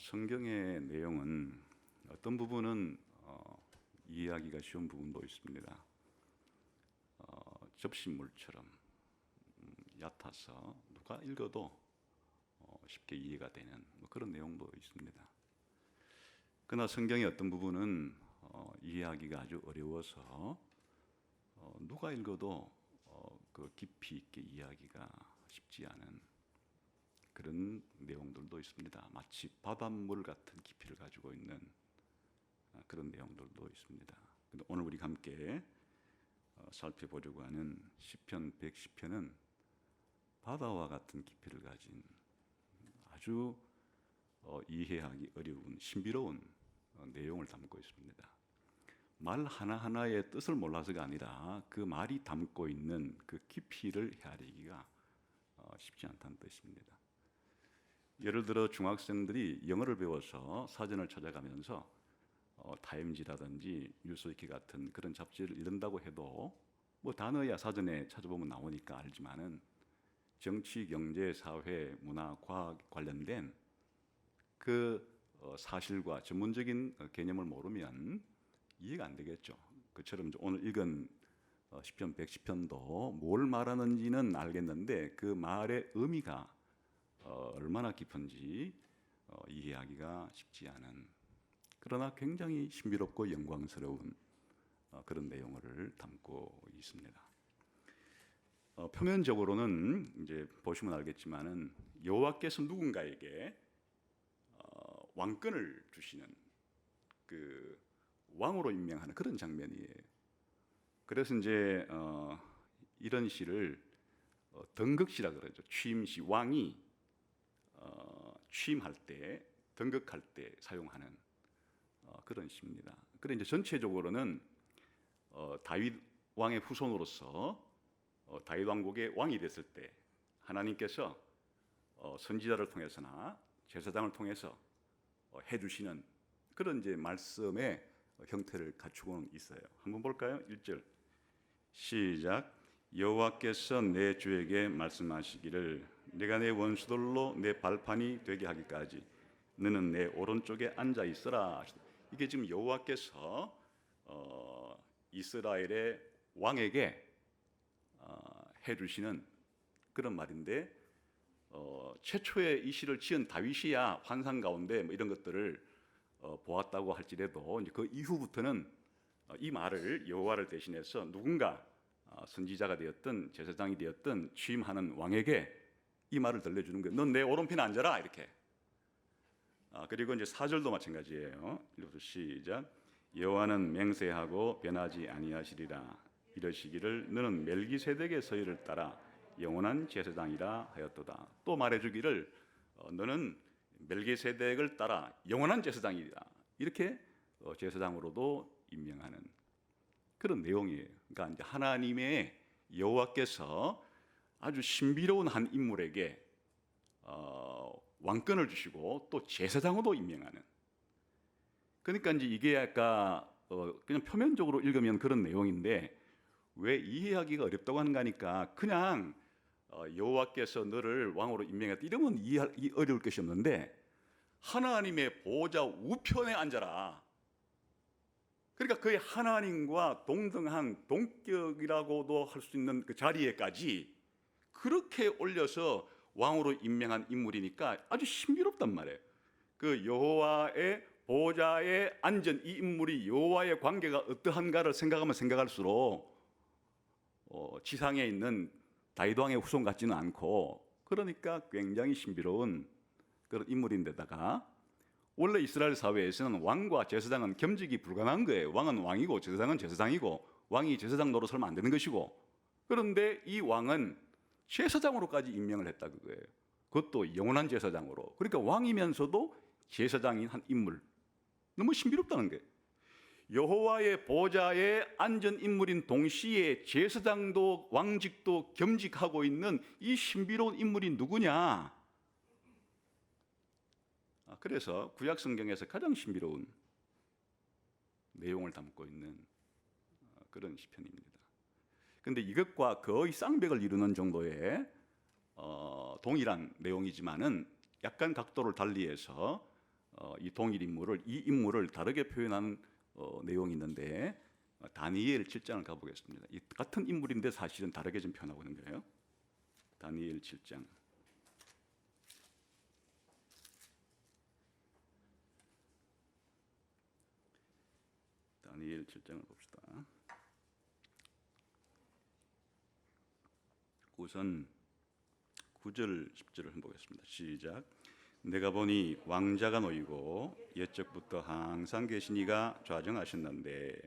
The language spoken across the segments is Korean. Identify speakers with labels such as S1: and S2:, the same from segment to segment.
S1: 성경의 내용은 어떤 부분은 이해하기가 쉬운 부분도 있습니다. 접시물처럼 얕아서 누가 읽어도 쉽게 이해가 되는 그런 내용도 있습니다. 그러나 성경의 어떤 부분은 이해하기가 아주 어려워서 누가 읽어도 그 깊이 있게 이해하기가 쉽지 않은 그런 내용들도 있습니다. 마치 바닷물 같은 깊이를 가지고 있는 그런 내용들도 있습니다. 근데 오늘 우리 함께 살펴보려고 하는 시편 110편은 바다와 같은 깊이를 가진 아주 이해하기 어려운 신비로운 내용을 담고 있습니다. 말 하나하나의 뜻을 몰라서가 아니라 그 말이 담고 있는 그 깊이를 헤아리기가 쉽지 않다는 뜻입니다. 예를 들어 중학생들이 영어를 배워서 사전을 찾아가면서 타임지라든지 뉴스위키 같은 그런 잡지를 읽는다고 해도 뭐 단어야 사전에 찾아보면 나오니까 알지만은 정치, 경제, 사회, 문화, 과학 관련된 그 사실과 전문적인 개념을 모르면 이해가 안 되겠죠. 그처럼 오늘 읽은 시편 110편도 뭘 말하는지는 알겠는데 그 말의 의미가 얼마나 깊은지 이해하기가 쉽지 않은, 그러나 굉장히 신비롭고 영광스러운 그런 내용을 담고 있습니다. 표면적으로는 이제 보시면 알겠지만은 여호와께서 누군가에게 왕권을 주시는 그 왕으로 임명하는 그런 장면이에요. 그래서 이제 이런 시를 등극시라 그러죠. 취임시, 왕이 취임할 때, 등극할 때 사용하는 그런 시입니다. 그런데 이제 전체적으로는 다윗 왕의 후손으로서 다윗 왕국의 왕이 됐을 때 하나님께서 선지자를 통해서나 제사장을 통해서 해주시는 그런 이제 말씀의 형태를 갖추고는 있어요. 한번 볼까요? 1절 시작. 여호와께서 내 주에게 말씀하시기를 내가 내 원수들로 내 발판이 되게 하기까지 너는 내 오른쪽에 앉아 있으라. 이게 지금 여호와께서 이스라엘의 왕에게 해주시는 그런 말인데 최초에 이 시를 지은 다윗이야 환상 가운데 뭐 이런 것들을 보았다고 할지라도 이제 그 이후부터는 이 말을 여호와를 대신해서 누군가 선지자가 되었든 제사장이 되었든 취임하는 왕에게 이 말을 들려주는 거예요. 넌 내 오른편에 앉아라 이렇게. 그리고 이제 4절도 마찬가지예요. 읽어서 시작. 여호와는 맹세하고 변하지 아니하시리라. 이러시기를 너는 멜기세덱의 서열을 따라 영원한 제사장이라 하였도다. 또 말해주기를 너는 멜기세덱을 따라 영원한 제사장이라. 이렇게 제사장으로도 임명하는 그런 내용이에요. 그러니까 이제 하나님의 여호와께서 아주 신비로운 한 인물에게 왕권을 주시고 또 제사장으로 임명하는. 그러니까 이제 이게 아까 그냥 표면적으로 읽으면 그런 내용인데 왜 이해하기가 어렵다고 하는가 하니까 그냥 여호와께서 너를 왕으로 임명했다 이러면 이해하기 어려울 것이 없는데 하나님의 보좌 우편에 앉아라. 그러니까 거의 하나님과 동등한 동격이라고도 할 수 있는 그 자리에까지 그렇게 올려서 왕으로 임명한 인물이니까 아주 신비롭단 말이에요. 그 여호와의 보좌에 앉은 이 인물이 여호와의 관계가 어떠한가를 생각하면 생각할수록 지상에 있는 다윗 왕의 후손 같지는 않고 그러니까 굉장히 신비로운 그런 인물인데다가 원래 이스라엘 사회에서는 왕과 제사장은 겸직이 불가능한 거예요. 왕은 왕이고 제사장은 제사장이고 왕이 제사장 노릇을 만드는 것이고 그런데 이 왕은 제사장으로까지 임명을 했다 그거예요. 그것도 영원한 제사장으로. 그러니까 왕이면서도 제사장인 한 인물. 너무 신비롭다는 거예요. 여호와의 보좌에 앉은 인물인 동시에 제사장도 왕직도 겸직하고 있는 이 신비로운 인물이 누구냐? 그래서 구약 성경에서 가장 신비로운 내용을 담고 있는 그런 시편입니다. 그런데 이것과 거의 쌍벽을 이루는 정도의 동일한 내용이지만은 약간 각도를 달리해서 이 동일 인물을 이 인물을 다르게 표현한 내용이 있는데 다니엘 7장을 가보겠습니다. 이 같은 인물인데 사실은 다르게 좀 표현하고 있는 거예요. 다니엘 7장. 다니엘 7장을 봅시다. 우선 9절 10절을 한번 보겠습니다. 시작. 내가 보니 왕자가 놓이고 옛적부터 항상 계신 이가 좌정하셨는데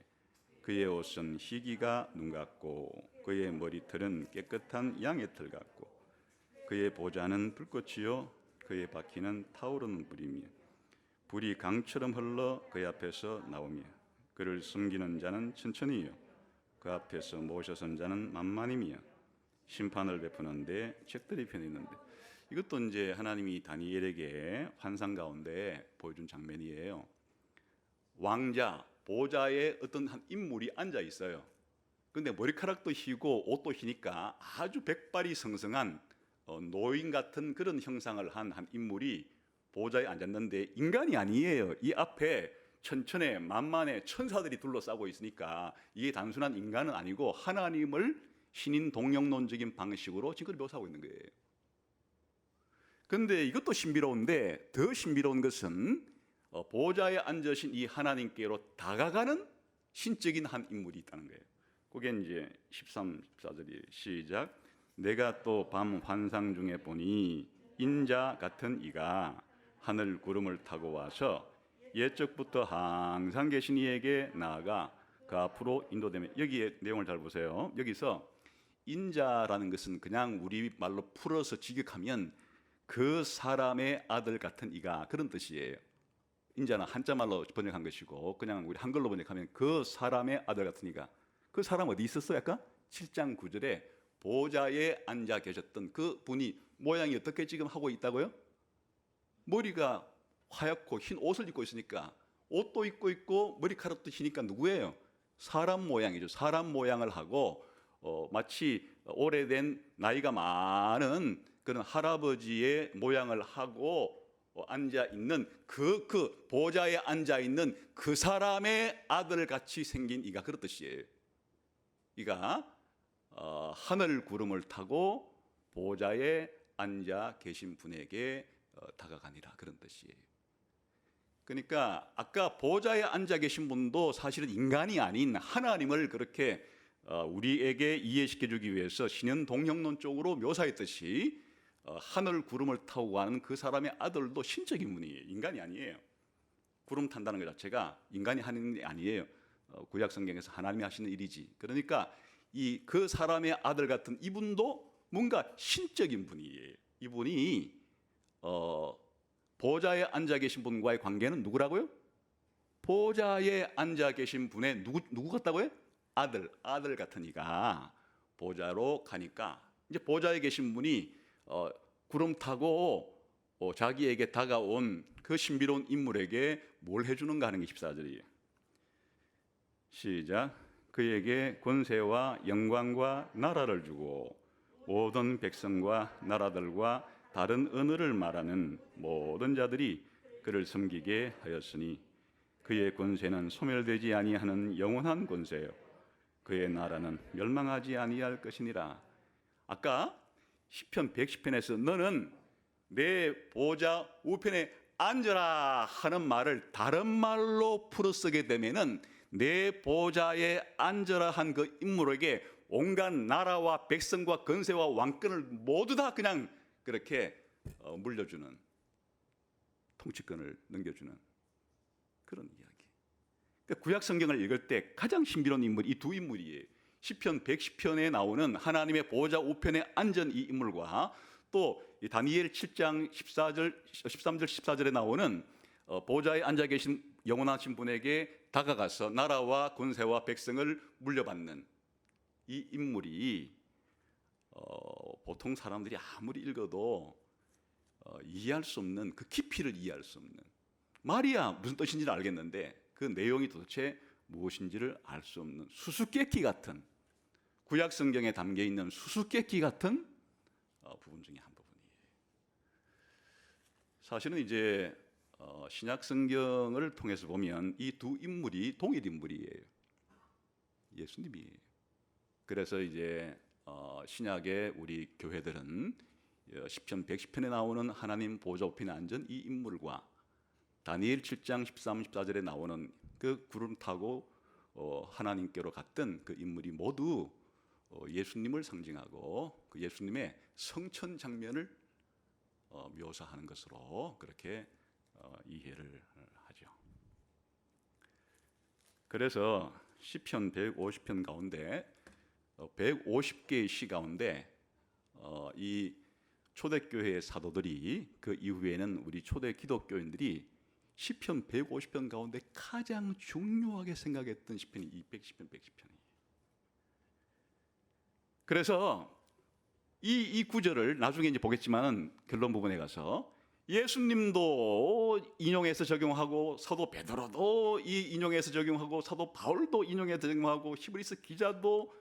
S1: 그의 옷은 희기가 눈 같고 그의 머리털은 깨끗한 양의 털 같고 그의 보좌는 불꽃이요 그의 바퀴는 타오르는 불이며 불이 강처럼 흘러 그의 앞에서 나오며 그를 숨기는 자는 천천히요 그 앞에서 모셔선 자는 만만이며 심판을 베푸는데 책들이 펴 있는데 이것도 이제 하나님이 다니엘에게 환상 가운데 보여준 장면이에요. 왕자 보좌에 어떤 한 인물이 앉아 있어요. 근데 머리카락도 희고 옷도 희니까 아주 백발이 성성한 노인 같은 그런 형상을 한 인물이 보좌에 앉았는데 인간이 아니에요. 이 앞에 천천에 만만의 천사들이 둘러싸고 있으니까 이게 단순한 인간은 아니고 하나님을 신인 동영론적인 방식으로 지금 묘사하고 있는 거예요. 그런데 이것도 신비로운데 더 신비로운 것은 보좌에 앉으신 이 하나님께로 다가가는 신적인 한 인물이 있다는 거예요. 그게 이제 13, 14절이 시작. 내가 또 밤 환상 중에 보니 인자 같은 이가 하늘 구름을 타고 와서 옛적부터 항상 계신 이에게 나아가 그 앞으로 인도되며 여기에 내용을 잘 보세요. 여기서 인자라는 것은 그냥 우리 말로 풀어서 직역하면 그 사람의 아들 같은 이가 그런 뜻이에요. 인자는 한자말로 번역한 것이고 그냥 우리 한글로 번역하면 그 사람의 아들 같은 이가 그 사람 어디 있었어요? 아까 7장 9절에 보좌에 앉아 계셨던 그 분이 모양이 어떻게 지금 하고 있다고요? 머리가 하얗고 흰 옷을 입고 있으니까 옷도 입고 있고 머리카락도 희니까 누구예요? 사람 모양이죠. 사람 모양을 하고 마치 오래된 나이가 많은 그런 할아버지의 모양을 하고 앉아 있는 그 보좌에 앉아 있는 그 사람의 아들 같이 생긴 이가 그런 뜻이에요. 이가 하늘 구름을 타고 보좌에 앉아 계신 분에게 다가가니라 그런 뜻이에요. 그러니까 아까 보좌에 앉아 계신 분도 사실은 인간이 아닌 하나님을 그렇게 우리에게 이해시켜 주기 위해서 신현 동영론 쪽으로 묘사했듯이 하늘 구름을 타고 가는 그 사람의 아들도 신적인 분이에요. 인간이 아니에요. 구름 탄다는 것 자체가 인간이 하는 일이 아니에요. 구약 성경에서 하나님이 하시는 일이지. 그러니까 그 사람의 아들 같은 이분도 뭔가 신적인 분이에요. 이분이 보좌에 앉아 계신 분과의 관계는 누구라고요? 보좌에 앉아 계신 분의 누구 같다고요? 아들 같은 이가 보좌로 가니까 이제 보좌에 계신 분이 구름 타고 자기에게 다가온 그 신비로운 인물에게 뭘 해주는가 하는 게 14절이에요. 시작. 그에게 권세와 영광과 나라를 주고 모든 백성과 나라들과 다른 언어를 말하는 모든 자들이 그를 섬기게 하였으니 그의 권세는 소멸되지 아니하는 영원한 권세요 그의 나라는 멸망하지 아니할 것이니라. 아까 시편 110편에서 너는 내 보좌 우편에 앉으라 하는 말을 다른 말로 풀어 쓰게 되면은 내 보좌에 앉으라 한 그 인물에게 온갖 나라와 백성과 권세와 왕권을 모두 다 그냥 그렇게 물려주는, 통치권을 넘겨주는 그런 이야기. 그러니까 구약 성경을 읽을 때 가장 신비로운 인물이 이 두 인물이에요. 시편 110편에 나오는 하나님의 보좌 우편에 앉은 이 인물과 또 다니엘 7장 13절 14절에 나오는 보좌에 앉아 계신 영원하신 분에게 다가가서 나라와 권세와 백성을 물려받는 이 인물이 보통 사람들이 아무리 읽어도 이해할 수 없는 그 깊이를 이해할 수 없는, 말이야 무슨 뜻인지는 알겠는데 그 내용이 도대체 무엇인지를 알 수 없는 수수께끼 같은, 구약 성경에 담겨 있는 수수께끼 같은 부분 중에 한 부분이에요. 사실은 이제 신약 성경을 통해서 보면 이 두 인물이 동일 인물이에요. 예수님이에요. 그래서 이제 신약의 우리 교회들은 시편 110편에 나오는 하나님 보좌 우편에 앉은 이 인물과 다니엘 7장 13, 14절에 나오는 그 구름 타고 하나님께로 갔던 그 인물이 모두 예수님을 상징하고 그 예수님의 성천 장면을 묘사하는 것으로 그렇게 이해를 하죠. 그래서 시편 150편 가운데 150개의 시 가운데 이 초대교회의 사도들이 그 이후에는 우리 초대 기독교인들이 시편 150편 가운데 가장 중요하게 생각했던 시편이 210편, 110편이에요. 그래서 이 구절을 나중에 이제 보겠지만 결론 부분에 가서 예수님도 인용해서 적용하고 사도 베드로도 이 인용해서 적용하고 사도 바울도 인용해서 적용하고 히브리서 기자도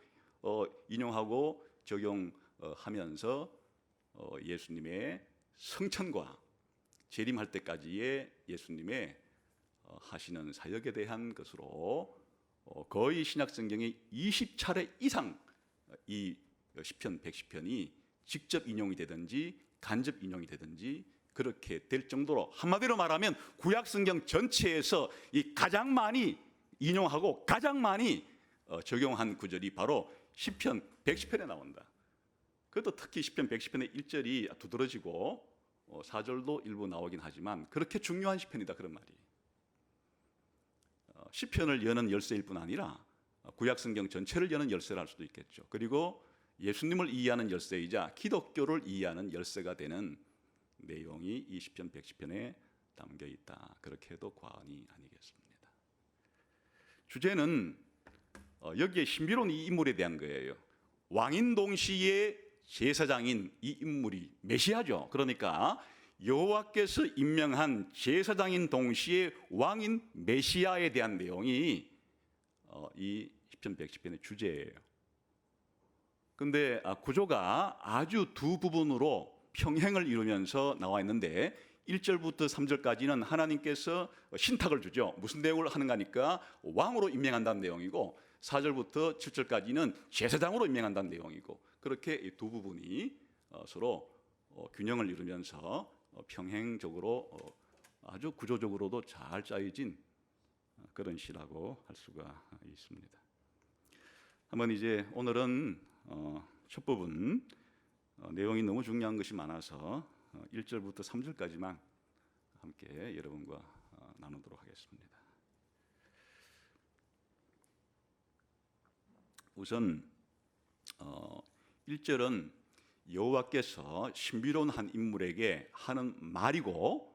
S1: 인용하고 적용하면서 예수님의 성천과 재림할 때까지의 예수님의 하시는 사역에 대한 것으로 거의 신약 성경의 20차례 이상 이 시편 110편이 직접 인용이 되든지 간접 인용이 되든지 그렇게 될 정도로 한마디로 말하면 구약 성경 전체에서 이 가장 많이 인용하고 가장 많이 적용한 구절이 바로 시편 110편에 나온다. 그것도 특히 시편 110편의 1절이 두드러지고 4절도 일부 나오긴 하지만 그렇게 중요한 시편이다 그런 말이에요. 시편을 여는 열쇠일 뿐 아니라 구약 성경 전체를 여는 열쇠를 할 수도 있겠죠. 그리고 예수님을 이해하는 열쇠이자 기독교를 이해하는 열쇠가 되는 내용이 이 시편 110편에 담겨 있다. 그렇게 해도 과언이 아니겠습니다. 주제는 여기에 신비로운 이 인물에 대한 거예요. 왕인 동시에 제사장인 이 인물이 메시아죠. 그러니까 여호와께서 임명한 제사장인 동시에 왕인 메시아에 대한 내용이 이 시편 110편의 주제예요. 근데 구조가 아주 두 부분으로 평행을 이루면서 나와 있는데 1절부터 3절까지는 하나님께서 신탁을 주죠. 무슨 내용을 하는가 하니까 왕으로 임명한다는 내용이고 4절부터 7절까지는 제사장으로 임명한다는 내용이고 그렇게 이 두 부분이 서로 균형을 이루면서 평행적으로 아주 구조적으로도 잘 짜여진 그런 시라고 할 수가 있습니다. 한번 이제 오늘은 첫 부분 내용이 너무 중요한 것이 많아서 1절부터 3절까지만 함께 여러분과 나누도록 하겠습니다. 우선 1절은 여호와께서 신비로운 한 인물에게 하는 말이고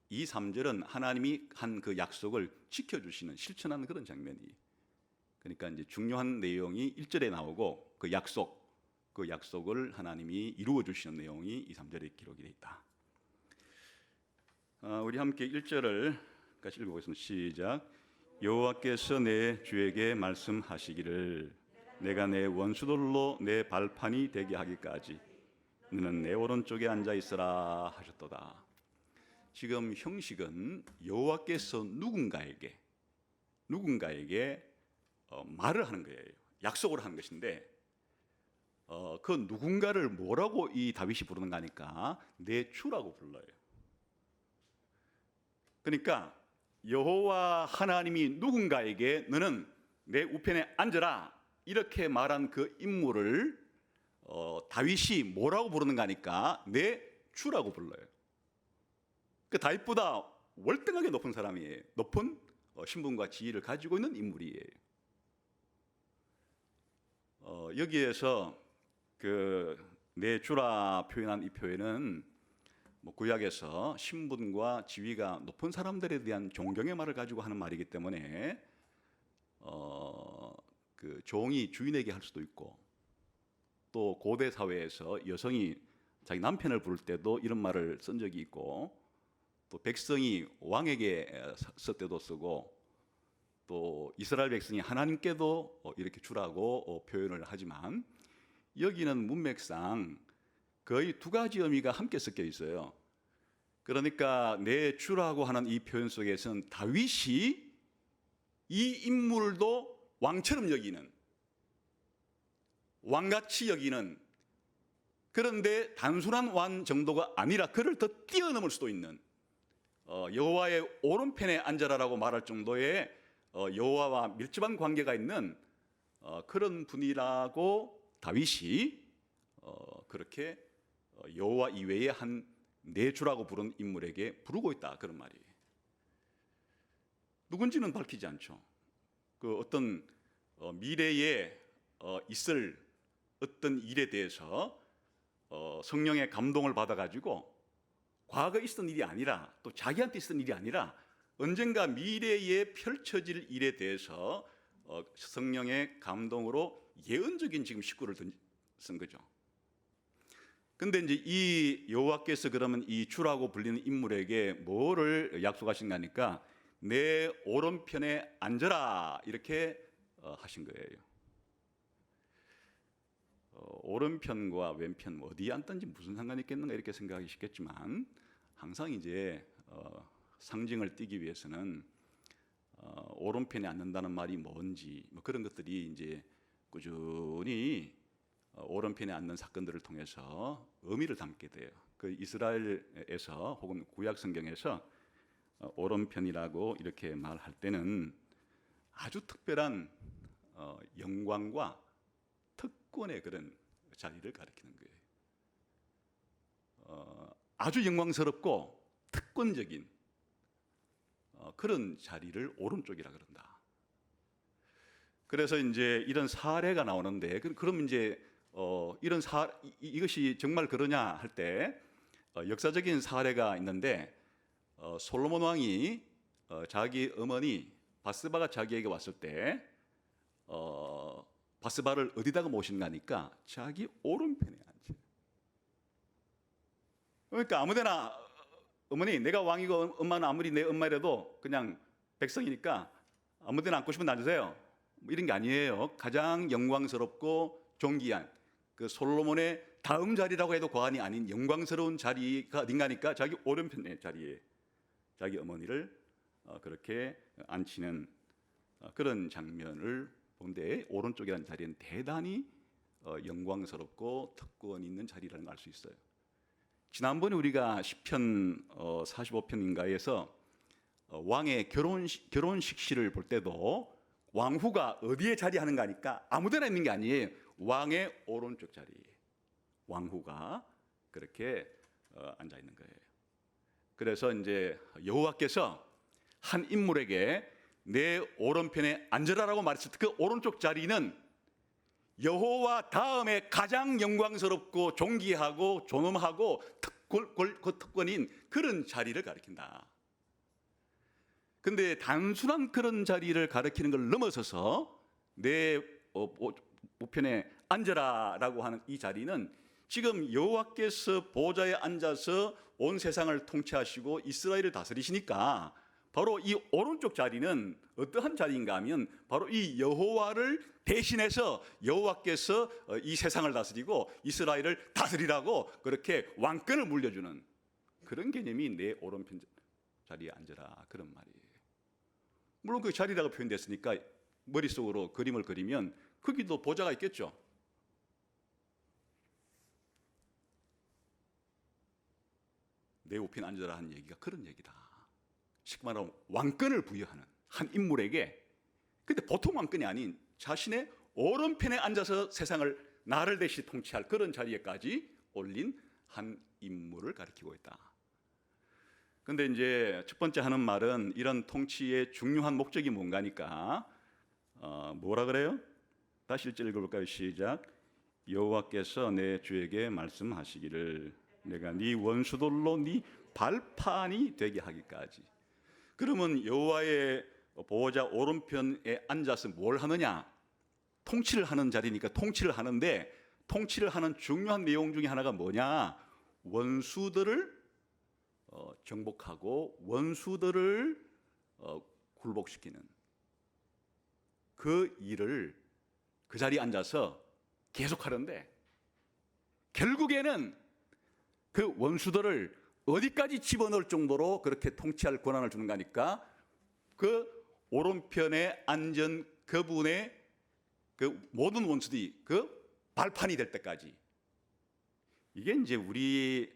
S1: 2, 3절은 하나님이 한 그 약속을 지켜주시는 실천하는 그런 장면이 그러니까 이제 중요한 내용이 1절에 나오고 그 약속을 하나님이 이루어 주시는 내용이 2, 3절에 기록이 되어 있다. 우리 함께 1절을 같이 읽어보겠습니다. 시작. 여호와께서 내 주에게 말씀하시기를 내가 내 원수들로 내 발판이 되게 하기까지 너는 내 오른쪽에 앉아 있으라 하셨도다. 지금 형식은 여호와께서 누군가에게 말을 하는 거예요. 약속을 하는 것인데 그 누군가를 뭐라고 이 다윗이 부르는가 하니까 내 주라고 불러요. 그러니까 여호와 하나님이 누군가에게 너는 내 우편에 앉으라 이렇게 말한 그 인물을 다윗이 뭐라고 부르는가 하니까 내 주라고 불러요. 그 다윗보다 월등하게 높은 사람이에요. 높은 신분과 지위를 가지고 있는 인물이에요. 여기에서 그 내 주라 표현한 이 표현은 구약에서 신분과 지위가 높은 사람들에 대한 존경의 말을 가지고 하는 말이기 때문에 그 종이 주인에게 할 수도 있고 또 고대 사회에서 여성이 자기 남편을 부를 때도 이런 말을 쓴 적이 있고 또 백성이 왕에게 쓸 때도 쓰고 또 이스라엘 백성이 하나님께도 이렇게 주라고 표현을 하지만 여기는 문맥상 거의 두 가지 의미가 함께 섞여 있어요. 그러니까 내 주라고 하는 이 표현 속에서는 다윗이 이 인물도 왕처럼 여기는, 왕같이 여기는, 그런데 단순한 왕 정도가 아니라 그를 더 뛰어넘을 수도 있는, 여호와의 오른편에 앉아라라고 말할 정도의 여호와와 밀접한 관계가 있는 그런 분이라고 다윗이 그렇게 여호와 이외의 한 내 주라고 부른 인물에게 부르고 있다, 그런 말이에요. 누군지는 밝히지 않죠. 그 어떤 미래에 있을 어떤 일에 대해서 성령의 감동을 받아가지고 과거에 있었던 일이 아니라, 또 자기한테 있었던 일이 아니라 언젠가 미래에 펼쳐질 일에 대해서 성령의 감동으로 예언적인 지금 식구를 쓴 거죠. 근데 이제 이 여호와께서 그러면 이 주라고 불리는 인물에게 뭐를 약속하신가 하니까 내 오른편에 앉아라, 이렇게 하신 거예요. 오른편과 왼편 어디에 앉든지 무슨 상관이 있겠는가 이렇게 생각하기 쉽겠지만, 항상 이제 상징을 띠기 위해서는 오른편에 앉는다는 말이 뭔지 뭐 그런 것들이 이제 꾸준히 오른편에 앉는 사건들을 통해서 의미를 담게 돼요. 그 이스라엘에서 혹은 구약 성경에서 오른편이라고 이렇게 말할 때는 아주 특별한 영광과 특권의 그런 자리를 가리키는 거예요. 아주 영광스럽고 특권적인 그런 자리를 오른쪽이라 그런다. 그래서 이제 이런 사례가 나오는데, 그럼 이제 이것이 정말 그러냐 할 때 역사적인 사례가 있는데, 솔로몬 왕이 자기 어머니 바스바가 자기에게 왔을 때 바스바를 어디다가 모신가 하니까 자기 오른편에 앉아요. 그러니까 아무데나, 어머니 내가 왕이고 엄마는 아무리 내 엄마라도 그냥 백성이니까 아무데나 앉고 싶으면 앉으세요, 뭐 이런 게 아니에요. 가장 영광스럽고 존귀한 그 솔로몬의 다음 자리라고 해도 과언이 아닌 영광스러운 자리가 어딘가니까 자기 오른편의 자리에 자기 어머니를 그렇게 앉히는 그런 장면을 본데, 오른쪽이라는 자리는 대단히 영광스럽고 특권 있는 자리라는 걸 알 수 있어요. 지난번에 우리가 시편 45편인가에서 왕의 결혼식 시를 볼 때도 왕후가 어디에 자리하는가 하니까 아무데나 있는 게 아니에요. 왕의 오른쪽 자리에 왕후가 그렇게 앉아 있는 거예요. 그래서 이제 여호와께서 한 인물에게 내 오른편에 앉으라라고 말했을 때 그 오른쪽 자리는 여호와 다음에 가장 영광스럽고 존귀하고 존엄하고 특권인 그런 자리를 가리킨다. 근데 단순한 그런 자리를 가리키는 걸 넘어서서 내 우편에 앉아라라고 하는 이 자리는 지금 여호와께서 보좌에 앉아서 온 세상을 통치하시고 이스라엘을 다스리시니까 바로 이 오른쪽 자리는 어떠한 자리인가 하면 바로 이 여호와를 대신해서 여호와께서 이 세상을 다스리고 이스라엘을 다스리라고 그렇게 왕권을 물려주는 그런 개념이 내 오른편 자리에 앉아라, 그런 말이에요. 물론 그 자리라고 표현됐으니까 머릿속으로 그림을 그리면 거기도 보좌가 있겠죠. 내 우편에 앉아라 하는 얘기가 그런 얘기다. 쉽게 말하면 왕권을 부여하는 한 인물에게, 근데 보통 왕권이 아닌 자신의 오른편에 앉아서 세상을 나를 대신 통치할 그런 자리에까지 올린 한 인물을 가리키고 있다. 근데 이제 첫 번째 하는 말은 이런 통치의 중요한 목적이 뭔가니까 뭐라 그래요? 다시 1절 읽어볼까요? 시작. 여호와께서 내 주에게 말씀하시기를 내가 네 원수들로 네 발판이 되게 하기까지. 그러면 여호와의 보호자 오른편에 앉아서 뭘 하느냐? 통치를 하는 자리니까 통치를 하는데, 통치를 하는 중요한 내용 중에 하나가 뭐냐? 원수들을 정복하고 원수들을 굴복시키는 그 일을 그 자리에 앉아서 계속하는데, 결국에는 그 원수들을 어디까지 집어넣을 정도로 그렇게 통치할 권한을 주는 거니까 그 오른편에 앉은 그분의 그 모든 원수들이 그 발판이 될 때까지. 이게 이제 우리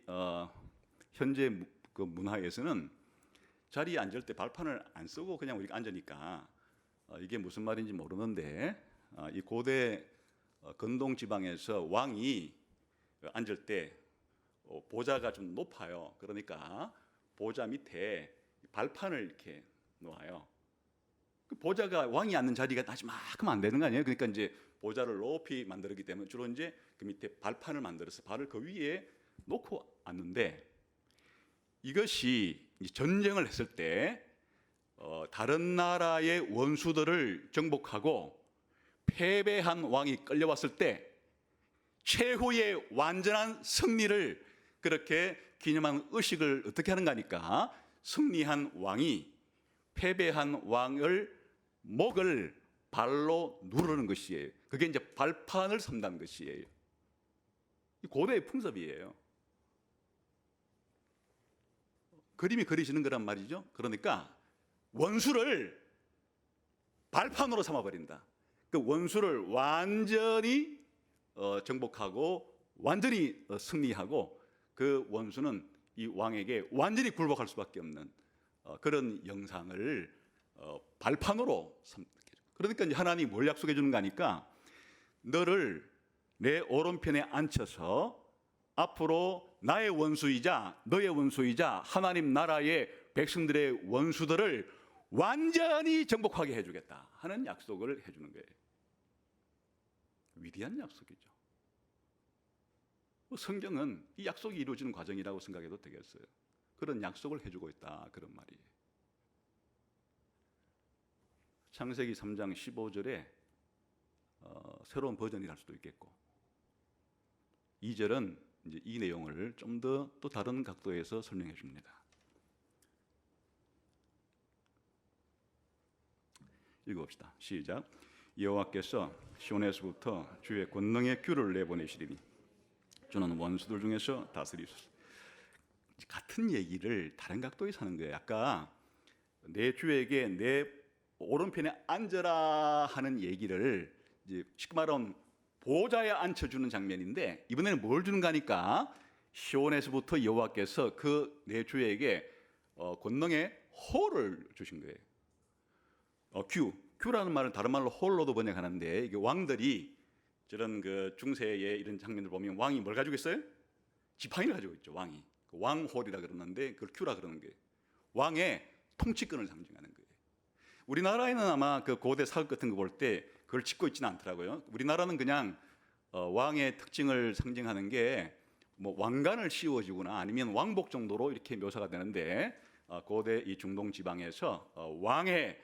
S1: 현재 그 문화에서는 자리에 앉을 때 발판을 안 쓰고 그냥 우리가 앉으니까 이게 무슨 말인지 모르는데, 이 고대 건동 지방에서 왕이 앉을 때 보좌가 좀 높아요. 그러니까 보좌 밑에 발판을 이렇게 놓아요. 그 보좌가 왕이 앉는 자리가 나지막하면 안 되는 거 아니에요? 그러니까 이제 보좌를 높이 만들기 때문에 주로 이제 그 밑에 발판을 만들어서 발을 그 위에 놓고 앉는데, 이것이 전쟁을 했을 때 다른 나라의 원수들을 정복하고 패배한 왕이 끌려왔을 때 최후의 완전한 승리를 그렇게 기념하는 의식을 어떻게 하는가 하니까, 승리한 왕이 패배한 왕을 목을 발로 누르는 것이에요. 그게 이제 발판을 선다는 것이에요. 고대의 풍습이에요. 그림이 그려지는 거란 말이죠. 그러니까 원수를 발판으로 삼아버린다. 그 원수를 완전히 정복하고 완전히 승리하고, 그 원수는 이 왕에게 완전히 굴복할 수밖에 없는 그런 영상을 발판으로 삼게. 그러니까 이제 하나님이 뭘 약속해 주는 거니까, 너를 내 오른편에 앉혀서 앞으로 나의 원수이자 너의 원수이자 하나님 나라의 백성들의 원수들을 완전히 정복하게 해주겠다 하는 약속을 해주는 거예요. 위대한 약속이죠. 성경은 이 약속이 이루어지는 과정이라고 생각해도 되겠어요. 그런 약속을 해주고 있다, 그런 말이에요. 창세기 3장 15절에 새로운 버전이 할 수도 있겠고, 2절은 이제 이 내용을 좀 더 또 다른 각도에서 설명해 줍니다. 읽어봅시다. 시작. 여호와께서 시온에서부터 주의 권능의 큐를 내보내시리니 주는 원수들 중에서 다스리소서. 같은 얘기를 다른 각도에서 하는 거예요. 아까 내 주에게 내 오른편에 앉아라 하는 얘기를 이제 쉽게 말하면 보좌에 앉혀주는 장면인데, 이번에는 뭘 주는가 하니까 시온에서부터 여호와께서 그 내 주에게 권능의 호를 주신 거예요. 큐라는 말은 다른 말로 홀로도 번역하는데, 이게 왕들이 저런 그 중세의 이런 장면을 보면 왕이 뭘 가지고 있어요? 지팡이를 가지고 있죠. 왕이 왕홀이라 그러는데 그걸 큐라 그러는 거예요. 왕의 통치권을 상징하는 거예요. 우리나라에는 아마 그 고대 사극 같은 거 볼 때 그걸 짚고 있지는 않더라고요. 우리나라는 그냥 왕의 특징을 상징하는 게 뭐 왕관을 씌워주거나 아니면 왕복 정도로 이렇게 묘사가 되는데, 고대 이 중동 지방에서 왕의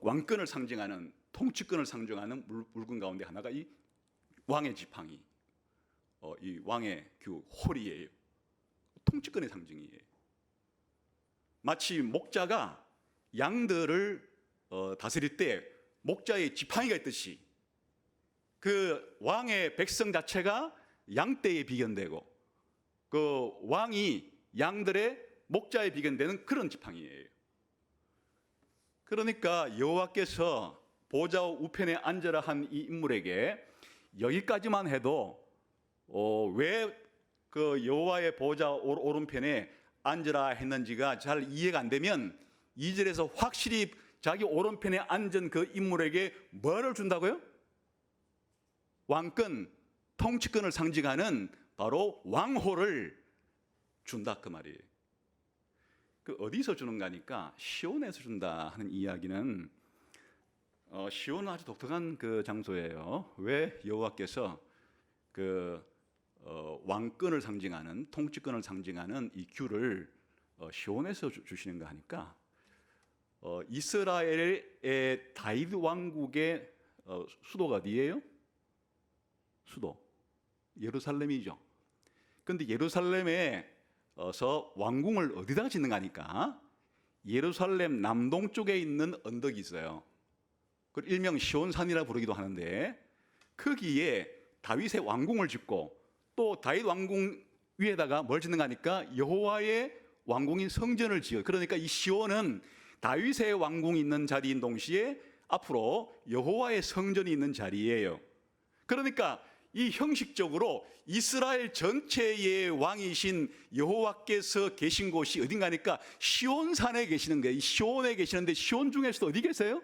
S1: 왕권을 상징하는, 통치권을 상징하는 물건 가운데 하나가 이 왕의 지팡이, 이 왕의 홀이에요. 통치권의 상징이에요. 마치 목자가 양들을 다스릴 때 목자의 지팡이가 있듯이 그 왕의 백성 자체가 양떼에 비견되고 그 왕이 양들의 목자에 비견되는 그런 지팡이예요. 그러니까 여호와께서 보좌 우편에 앉으라 한 이 인물에게 여기까지만 해도 왜 그 여호와의 보좌 오른편에 앉으라 했는지가 잘 이해가 안 되면, 2절에서 확실히 자기 오른편에 앉은 그 인물에게 뭐를 준다고요? 왕권, 통치권을 상징하는 바로 왕호를 준다, 그 말이에요. 그 어디서 주는가 하니까 시온에서 준다 하는 이야기는, 시온은 아주 독특한 그 장소예요. 왜 여호와께서 그 왕권을 상징하는, 통치권을 상징하는 이 큐를 시온에서 주시는가 하니까, 이스라엘의 다윗 왕국의 수도가 어디예요? 수도 예루살렘이죠. 그런데 예루살렘에서 왕궁을 어디다가 짓는가 하니까 예루살렘 남동쪽에 있는 언덕이 있어요. 그걸 일명 시온산이라 부르기도 하는데, 거기에 다윗의 왕궁을 짓고 또 다윗 왕궁 위에다가 뭘 짓는가 하니까 여호와의 왕궁인 성전을 지어. 그러니까 이 시온은 다윗의 왕궁이 있는 자리인 동시에 앞으로 여호와의 성전이 있는 자리예요. 그러니까 이 형식적으로 이스라엘 전체의 왕이신 여호와께서 계신 곳이 어딘가니까 시온산에 계시는 거예요. 이 시온에 계시는데 시온 중에서도 어디 계세요?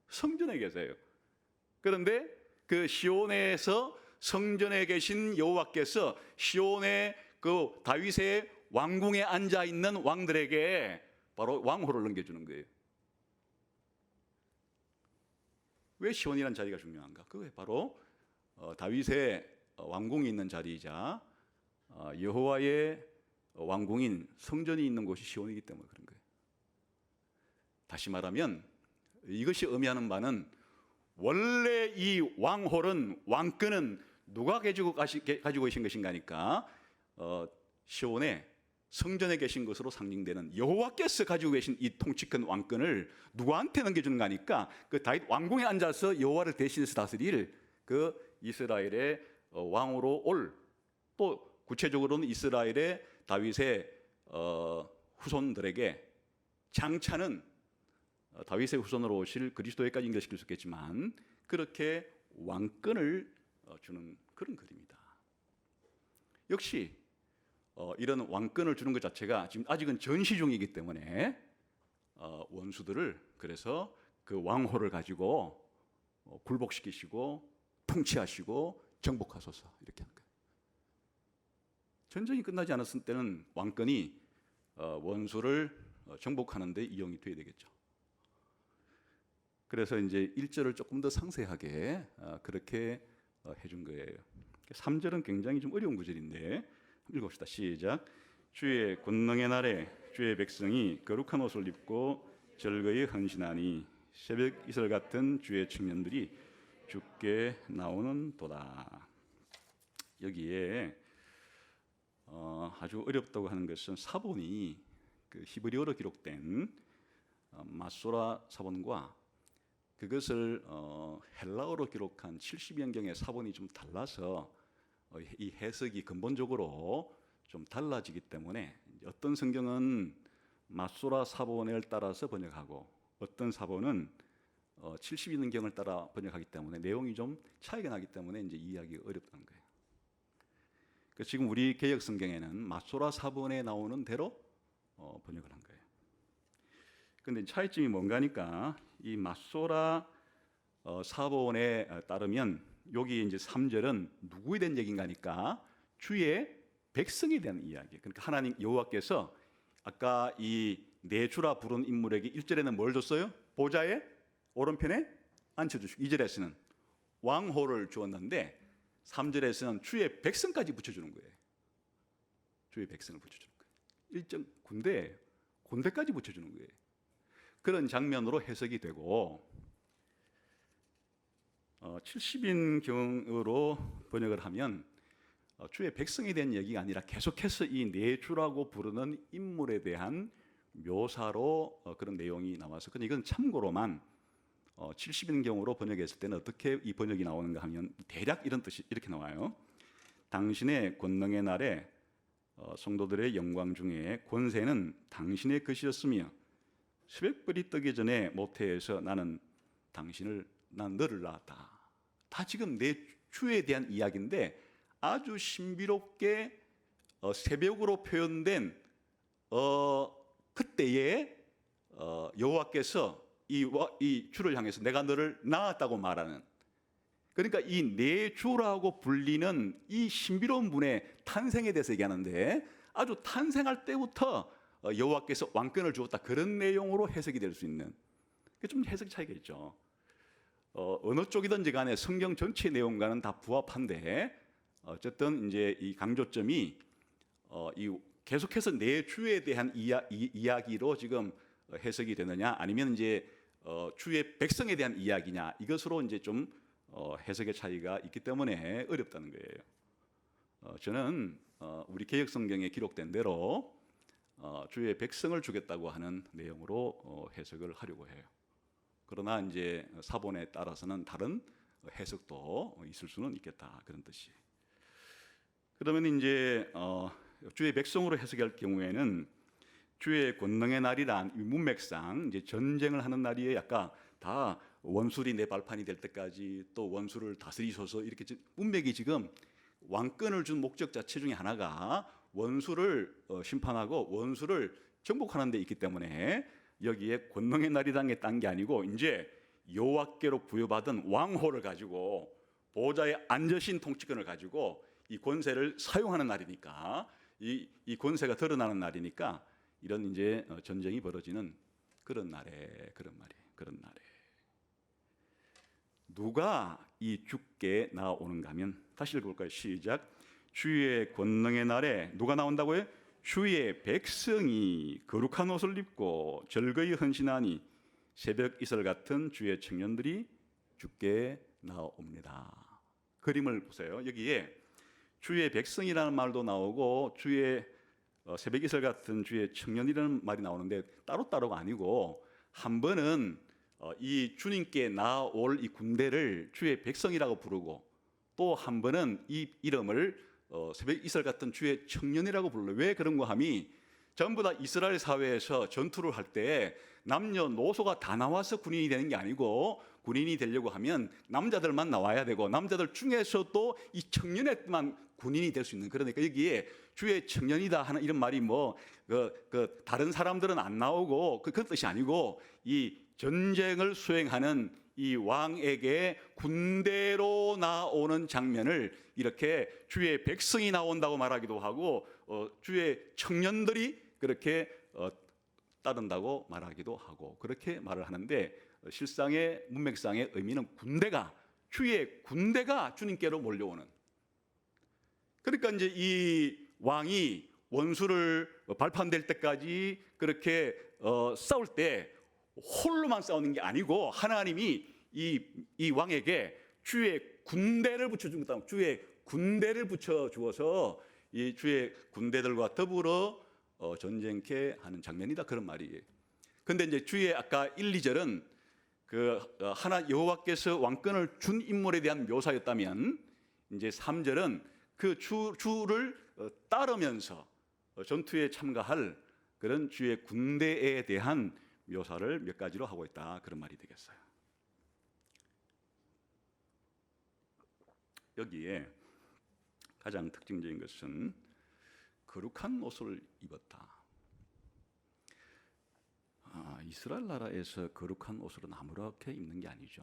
S1: 성전에 계세요. 그런데 그 시온에서 성전에 계신 여호와께서 시온의 그 다윗의 왕궁에 앉아 있는 왕들에게 바로 왕호를 넘겨주는 거예요. 왜 시온이라는 자리가 중요한가? 그게 바로 다윗의 왕궁이 있는 자리이자 여호와의 왕궁인 성전이 있는 곳이 시온이기 때문에 그런 거예요. 다시 말하면 이것이 의미하는 바는 원래 이 왕홀은 왕권은 누가 가지고 계신 것인가니까 시온에 성전에 계신 것으로 상징되는 여호와께서 가지고 계신 이 통치권 왕권을 누구한테 넘겨주는가 하니까 그 다윗 왕궁에 앉아서 여호와를 대신해서 다스릴 그 이스라엘의 왕으로 올, 또 구체적으로는 이스라엘의 다윗의 후손들에게 장차는 다윗의 후손으로 오실 그리스도에까지 연결시킬 수 있겠지만 그렇게 왕권을 주는 그런 글입니다. 역시 이런 왕권을 주는 것 자체가 지금 아직은 전시 중이기 때문에 원수들을 그래서 그 왕호를 가지고 굴복시키시고 통치하시고 정복하소서 이렇게 하는 거예요. 전쟁이 끝나지 않았을 때는 왕권이 원수를 정복하는 데 이용이 돼야 되겠죠. 그래서 이제 1절을 조금 더 상세하게 그렇게 해준 거예요. 3절은 굉장히 좀 어려운 구절인데 읽읍시다. 시작. 주의 권능의 날에 주의 백성이 거룩한 옷을 입고 절거히 헌신하니 새벽 이슬 같은 주의 청년들이 주께 나오는 도다. 여기에 아주 어렵다고 하는 것은 사본이 그 히브리어로 기록된 마소라 사본과 그것을 헬라어로 기록한 70연경의 사본이 좀 달라서 이 해석이 근본적으로 좀 달라지기 때문에 어떤 성경은 마소라 사본을 따라서 번역하고 어떤 사본은 70연경을 따라 번역하기 때문에 내용이 좀 차이가 나기 때문에 이제 이해하기가 어렵다는 거예요. 그래서 지금 우리 개역 성경에는 마소라 사본에 나오는 대로 번역을 한 거예요. 그런데 차이점이 뭔가니까 이 마소라 사본에 따르면 여기 이제 3절은 누구에 대한 얘기인가니까 주의 백성에 대한 이야기. 그러니까 하나님 여호와께서 아까 이 내주라 부른 인물에게 1절에는 뭘 줬어요? 보좌의 오른편에 앉혀주시고 2절에서는 왕호를 주었는데 3절에서는 주의 백성까지 붙여주는 거예요. 주의 백성을 붙여주는 거예요. 일정 군대예요. 군대까지 붙여주는 거예요. 그런 장면으로 해석이 되고 70인경으로 번역을 하면 주의 백성에 대한 얘기가 아니라 계속해서 이 내주라고 부르는 인물에 대한 묘사로 그런 내용이 나와서 근데 이건 참고로만 70인경으로 번역했을 때는 어떻게 이 번역이 나오는가 하면 대략 이런 뜻이 이렇게 나와요. 당신의 권능의 날에 성도들의 영광 중에 권세는 당신의 것이었으며 새벽별이 뜨기 전에 모태에서 나는 너를 낳았다. 다 지금 내 주에 대한 이야기인데 아주 신비롭게 새벽으로 표현된 그때에 여호와께서 이 주를 향해서 내가 너를 낳았다고 말하는 그러니까 이 내 주라고 불리는 이 신비로운 분의 탄생에 대해서 얘기하는데 아주 탄생할 때부터 여호와께서 왕권을 주었다 그런 내용으로 해석이 될 수 있는 좀 해석 차이가 있죠. 어느 쪽이든지 간에 성경 전체 내용과는 다 부합한데 어쨌든 이제 이 강조점이 계속해서 내 주에 대한 이야기로 지금 해석이 되느냐 아니면 이제 주의 백성에 대한 이야기냐 이것으로 이제 좀 해석의 차이가 있기 때문에 어렵다는 거예요. 저는 우리 개역 성경에 기록된 대로 주의 백성을 주겠다고 하는 내용으로 해석을 하려고 해요. 그러나 이제 사본에 따라서는 다른 해석도 있을 수는 있겠다 그런 뜻이. 그러면 이제 주의 백성으로 해석할 경우에는 주의 권능의 날이란 이 문맥상 이제 전쟁을 하는 날이에요. 아까 다 원술이 내 발판이 될 때까지 또 원수를 다스리소서 이렇게 문맥이 지금 왕권을 준 목적 자체 중에 하나가 원수를 심판하고 원수를 정복하는 데 있기 때문에 여기에 권능의 날이라는 게 딴 게 아니고 이제 여호와께로 부여받은 왕호를 가지고 보좌에 앉으신 통치권을 가지고 이 권세를 사용하는 날이니까 이 권세가 드러나는 날이니까 이런 이제 전쟁이 벌어지는 그런 날에 그런 날에 누가 이 주께 나오는가 하면 다시 읽어볼까요? 시작. 주의 권능의 날에 누가 나온다고요? 주의 백성이 거룩한 옷을 입고 절거히 헌신하니 새벽 이슬 같은 주의 청년들이 주께 나옵니다. 그림을 보세요. 여기에 주의 백성이라는 말도 나오고 주의 새벽 이슬 같은 주의 청년이라는 말이 나오는데 따로따로가 아니고 한 번은 이 주님께 나올 이 군대를 주의 백성이라고 부르고 또 한 번은 이 이름을 새벽 이슬 같은 주의 청년이라고 불러요. 왜 그런가 함이 전부 다 이스라엘 사회에서 전투를 할 때 남녀노소가 다 나와서 군인이 되는 게 아니고 군인이 되려고 하면 남자들만 나와야 되고 남자들 중에서도 이 청년에만 군인이 될 수 있는, 그러니까 여기에 주의 청년이다 하는 이런 말이 다른 사람들은 안 나오고 그런 뜻이 아니고 이 전쟁을 수행하는 이 왕에게 군대로 나오는 장면을 이렇게 주의 백성이 나온다고 말하기도 하고 주의 청년들이 그렇게 따른다고 말하기도 하고 그렇게 말을 하는데 실상의 문맥상의 의미는 주의 군대가 주님께로 몰려오는, 그러니까 이제 이 왕이 원수를 발판될 때까지 그렇게 싸울 때 홀로만 싸우는 게 아니고 하나님이 이 왕에게 주의 군대를 붙여준다. 주의 군대를 붙여주어서 이 주의 군대들과 더불어 전쟁케 하는 장면이다, 그런 말이에요. 근데 이제 주의 아까 1, 2절은 하나 여호와께서 왕권을 준 인물에 대한 묘사였다면 이제 3절은 그 주를 따르면서 전투에 참가할 그런 주의 군대에 대한 묘사를 몇 가지로 하고 있다, 그런 말이 되겠어요. 여기에 가장 특징적인 것은 거룩한 옷을 입었다. 이스라엘 나라에서 거룩한 옷을 아무렇게 입는 게 아니죠.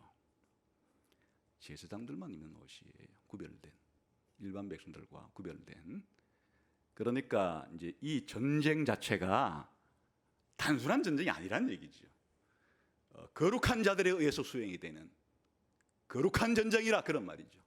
S1: 제사장들만 입는 옷이에요. 구별된, 일반 백성들과 구별된. 그러니까 이제 이 전쟁 자체가 단순한 전쟁이 아니란 얘기죠. 거룩한 자들에 의해서 수행이 되는 거룩한 전쟁이라, 그런 말이죠.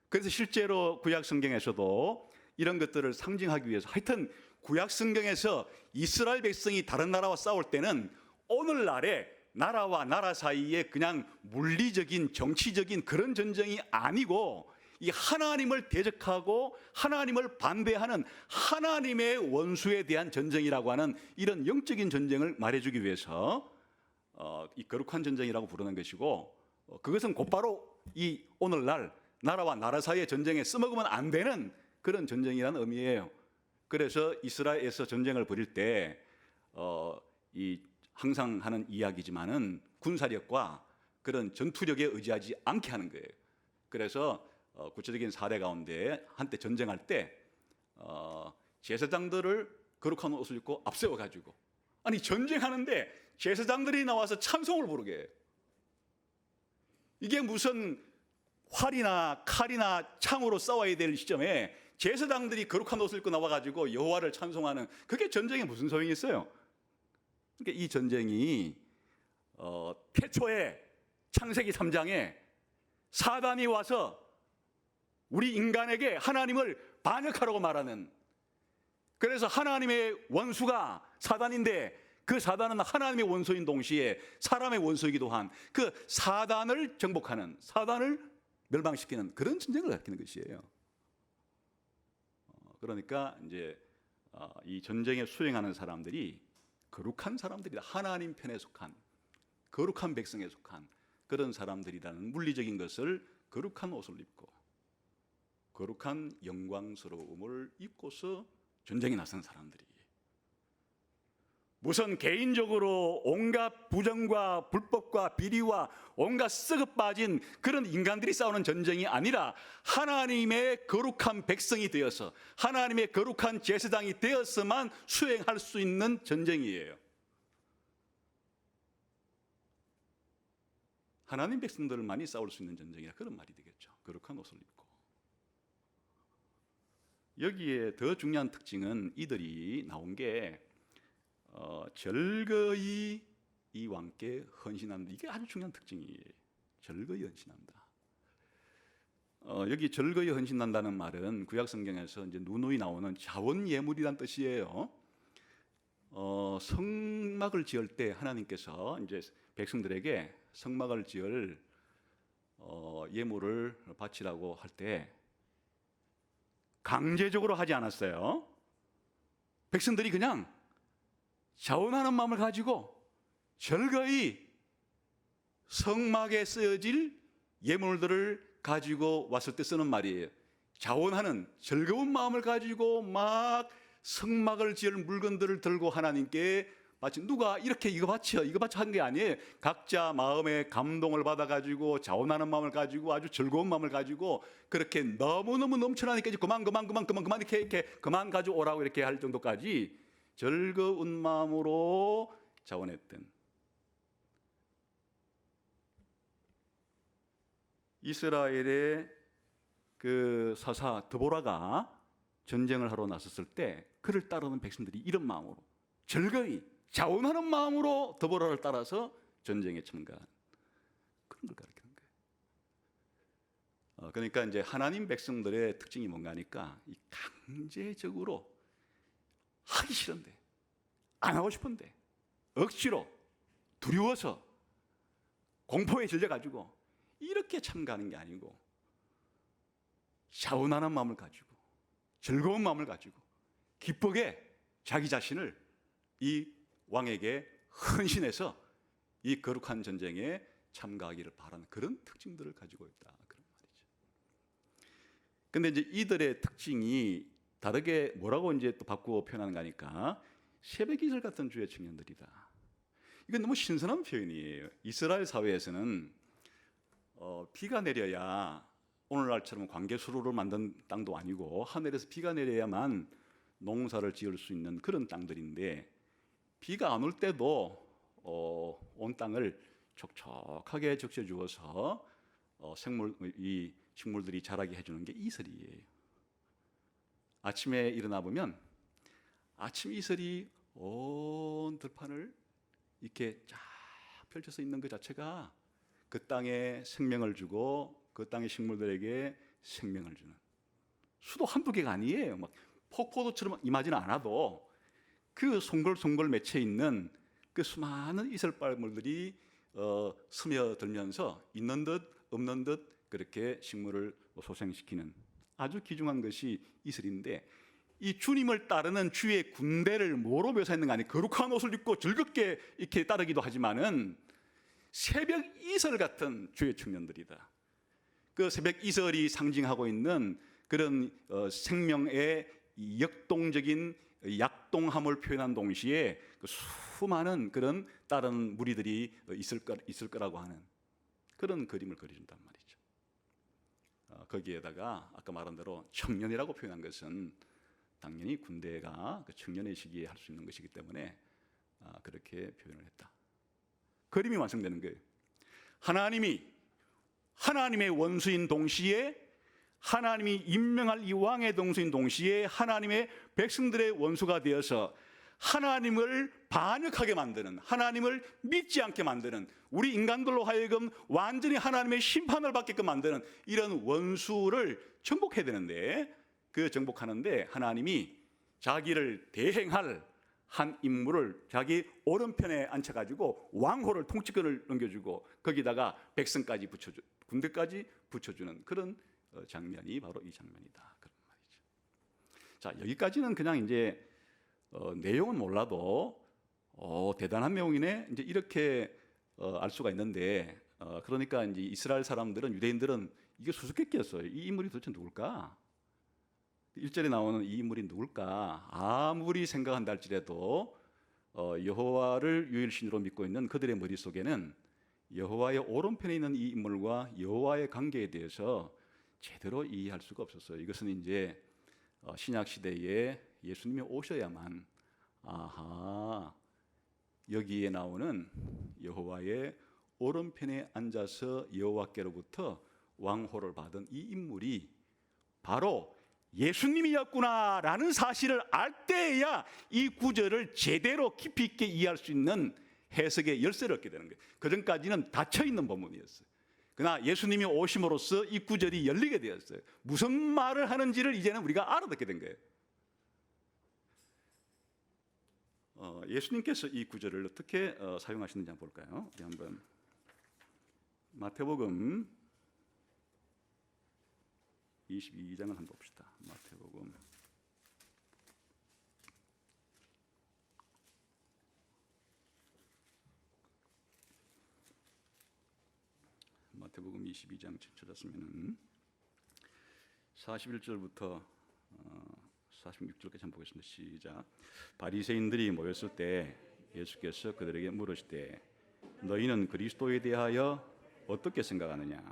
S1: 그래서 실제로 구약 성경에서도 이런 것들을 상징하기 위해서, 하여튼 구약 성경에서 이스라엘 백성이 다른 나라와 싸울 때는 오늘날의 나라와 나라 사이에 그냥 물리적인 정치적인 그런 전쟁이 아니고 이 하나님을 대적하고 하나님을 반대하는 하나님의 원수에 대한 전쟁이라고 하는 이런 영적인 전쟁을 말해주기 위해서 이 거룩한 전쟁이라고 부르는 것이고, 그것은 곧바로 이 오늘날 나라와 나라 사이의 전쟁에 써먹으면 안 되는 그런 전쟁이라는 의미예요. 그래서 이스라엘에서 전쟁을 벌일 때 이 항상 하는 이야기지만은 군사력과 그런 전투력에 의지하지 않게 하는 거예요. 그래서 구체적인 사례 가운데 한때 전쟁할 때 제사장들을 거룩한 옷을 입고 앞세워 가지고, 아니 전쟁하는데 제사장들이 나와서 찬송을 부르게 해요. 이게 무슨 활이나 칼이나 창으로 싸워야 될 시점에 제사장들이 거룩한 옷을 입고 나와가지고 여호와를 찬송하는, 그게 전쟁에 무슨 소용이 있어요? 그러니까 이 전쟁이 태초에 창세기 3장에 사단이 와서 우리 인간에게 하나님을 반역하라고 말하는, 그래서 하나님의 원수가 사단인데 그 사단은 하나님의 원수인 동시에 사람의 원수이기도 한 그 사단을 정복하는, 사단을 멸망시키는 그런 전쟁을 가리키는 것이에요. 그러니까 이제 이 전쟁에 수행하는 사람들이 거룩한 사람들이다, 하나님 편에 속한 거룩한 백성에 속한 그런 사람들이라는 물리적인 것을 거룩한 옷을 입고 거룩한 영광스러움을 입고서 전쟁에 나선 사람들이. 무슨 개인적으로 온갖 부정과 불법과 비리와 온갖 썩어 빠진 그런 인간들이 싸우는 전쟁이 아니라 하나님의 거룩한 백성이 되어서 하나님의 거룩한 제사장이 되어서만 수행할 수 있는 전쟁이에요. 하나님 백성들만이 싸울 수 있는 전쟁이라 그런 말이 되겠죠. 거룩한 옷을 입고. 여기에 더 중요한 특징은 이들이 나온 게 절거이 이 왕께 헌신한다. 이게 아주 중요한 특징이에요. 절거이 헌신한다. 여기 절거이 헌신한다는 말은 구약 성경에서 이제 누누이 나오는 자원 예물이란 뜻이에요. 성막을 지을 때 하나님께서 이제 백성들에게 성막을 지을 예물을 바치라고 할 때 강제적으로 하지 않았어요. 백성들이 그냥 자원하는 마음을 가지고 절거이 성막에 쓰여질 예물들을 가지고 왔을 때 쓰는 말이에요. 자원하는 즐거운 마음을 가지고 막 성막을 지을 물건들을 들고 하나님께 마치 누가 이렇게 이거 바쳐 한 게 아니에요. 각자 마음에 감동을 받아가지고 자원하는 마음을 가지고 아주 즐거운 마음을 가지고 그렇게 너무너무 넘쳐나니까 그만 이렇게 그만 가지고 오라고 이렇게 할 정도까지 즐거운 마음으로 자원했던 이스라엘의 그 사사 드보라가 전쟁을 하러 나섰을 때 그를 따르는 백성들이 이런 마음으로 즐거이 자원하는 마음으로 드보라를 따라서 전쟁에 참가한 그런 걸 가르치는 거예요. 그러니까 이제 하나님 백성들의 특징이 뭔가 하니까 이 강제적으로 하기 싫은데 안 하고 싶은데 억지로 두려워서 공포에 질려가지고 이렇게 참가하는 게 아니고 자원하는 마음을 가지고 즐거운 마음을 가지고 기쁘게 자기 자신을 이 왕에게 헌신해서 이 거룩한 전쟁에 참가하기를 바라는 그런 특징들을 가지고 있다 그런 말이죠. 근데 이제 이들의 특징이 다르게 뭐라고 이제 또 바꾸어 표현하는 거니까 새벽이슬 같은 주의 청년들이다. 이건 너무 신선한 표현이에요. 이스라엘 사회에서는 비가 내려야 오늘날처럼 광개수로를 만든 땅도 아니고 하늘에서 비가 내려야만 농사를 지을 수 있는 그런 땅들인데 비가 안 올 때도 온 땅을 촉촉하게 적셔주어서 이 식물들이 자라게 해주는 게 이슬이에요. 아침에 일어나 보면 아침 이슬이 온 들판을 이렇게 쫙 펼쳐서 있는 것 자체가 그 땅에 생명을 주고 그 땅의 식물들에게 생명을 주는 수도 한두 개가 아니에요. 막 폭포도처럼 임하지는 않아도 그 송골송골 맺혀 있는 그 수많은 이슬발물들이 스며들면서 있는 듯 없는 듯 그렇게 식물을 소생시키는 아주 귀중한 것이 이슬인데 이 주님을 따르는 주의 군대를 뭐로 묘사했는가 하니 거룩한 옷을 입고 즐겁게 이렇게 따르기도 하지만은 새벽 이슬 같은 주의 청년들이다. 그 새벽 이슬이 상징하고 있는 그런 생명의 역동적인 약동함을 표현한 동시에 그 수많은 그런 다른 무리들이 있을 거라고 하는 그런 그림을 그려준단 말이죠. 거기에다가 아까 말한 대로 청년이라고 표현한 것은 당연히 군대가 그 청년의 시기에 할 수 있는 것이기 때문에 그렇게 표현을 했다. 그림이 완성되는 거예요. 하나님의 원수인 동시에 하나님이 임명할 이 왕의 동수인 동시에 하나님의 백성들의 원수가 되어서 하나님을 반역하게 만드는 하나님을 믿지 않게 만드는 우리 인간들로 하여금 완전히 하나님의 심판을 받게끔 만드는 이런 원수를 정복해야 되는데 그 정복하는데 하나님이 자기를 대행할 한 인물을 자기 오른편에 앉혀가지고 왕호를 통치권을 넘겨주고 거기다가 백성까지 군대까지 붙여주는 그런 장면이 바로 이 장면이다 그런 말이죠. 자, 여기까지는 그냥 이제 내용은 몰라도 대단한 내용이네 이제 이렇게 알 수가 있는데 그러니까 이제 이스라엘 사람들은 유대인들은 이게 수수께끼였어요. 이 인물이 도대체 누굴까? 1절에 나오는 이 인물이 누굴까? 아무리 생각한다 할지라도 여호와를 유일신으로 믿고 있는 그들의 머릿속에는 여호와의 오른편에 있는 이 인물과 여호와의 관계에 대해서 제대로 이해할 수가 없었어요. 이것은 이제 신약 시대에 예수님이 오셔야만 아하, 여기에 나오는 여호와의 오른편에 앉아서 여호와께로부터 왕호를 받은 이 인물이 바로 예수님이었구나라는 사실을 알 때에야 이 구절을 제대로 깊이 있게 이해할 수 있는 해석의 열쇠를 얻게 되는 거예요. 그전까지는 닫혀 있는 본문이었어요. 그러나 예수님이 오심으로써 이 구절이 열리게 되었어요. 무슨 말을 하는지를 이제는 우리가 알아듣게 된 거예요. 예수님께서 이 구절을 어떻게 사용하시는지 한번 볼까요? 우리 한번 마태복음 22장을 한번 봅시다. 마태복음 22장 찾았으면은 41절부터 46절까지 한번 보겠습니다. 시작. 바리새인들이 모였을 때 예수께서 그들에게 물으시되 너희는 그리스도에 대하여 어떻게 생각하느냐?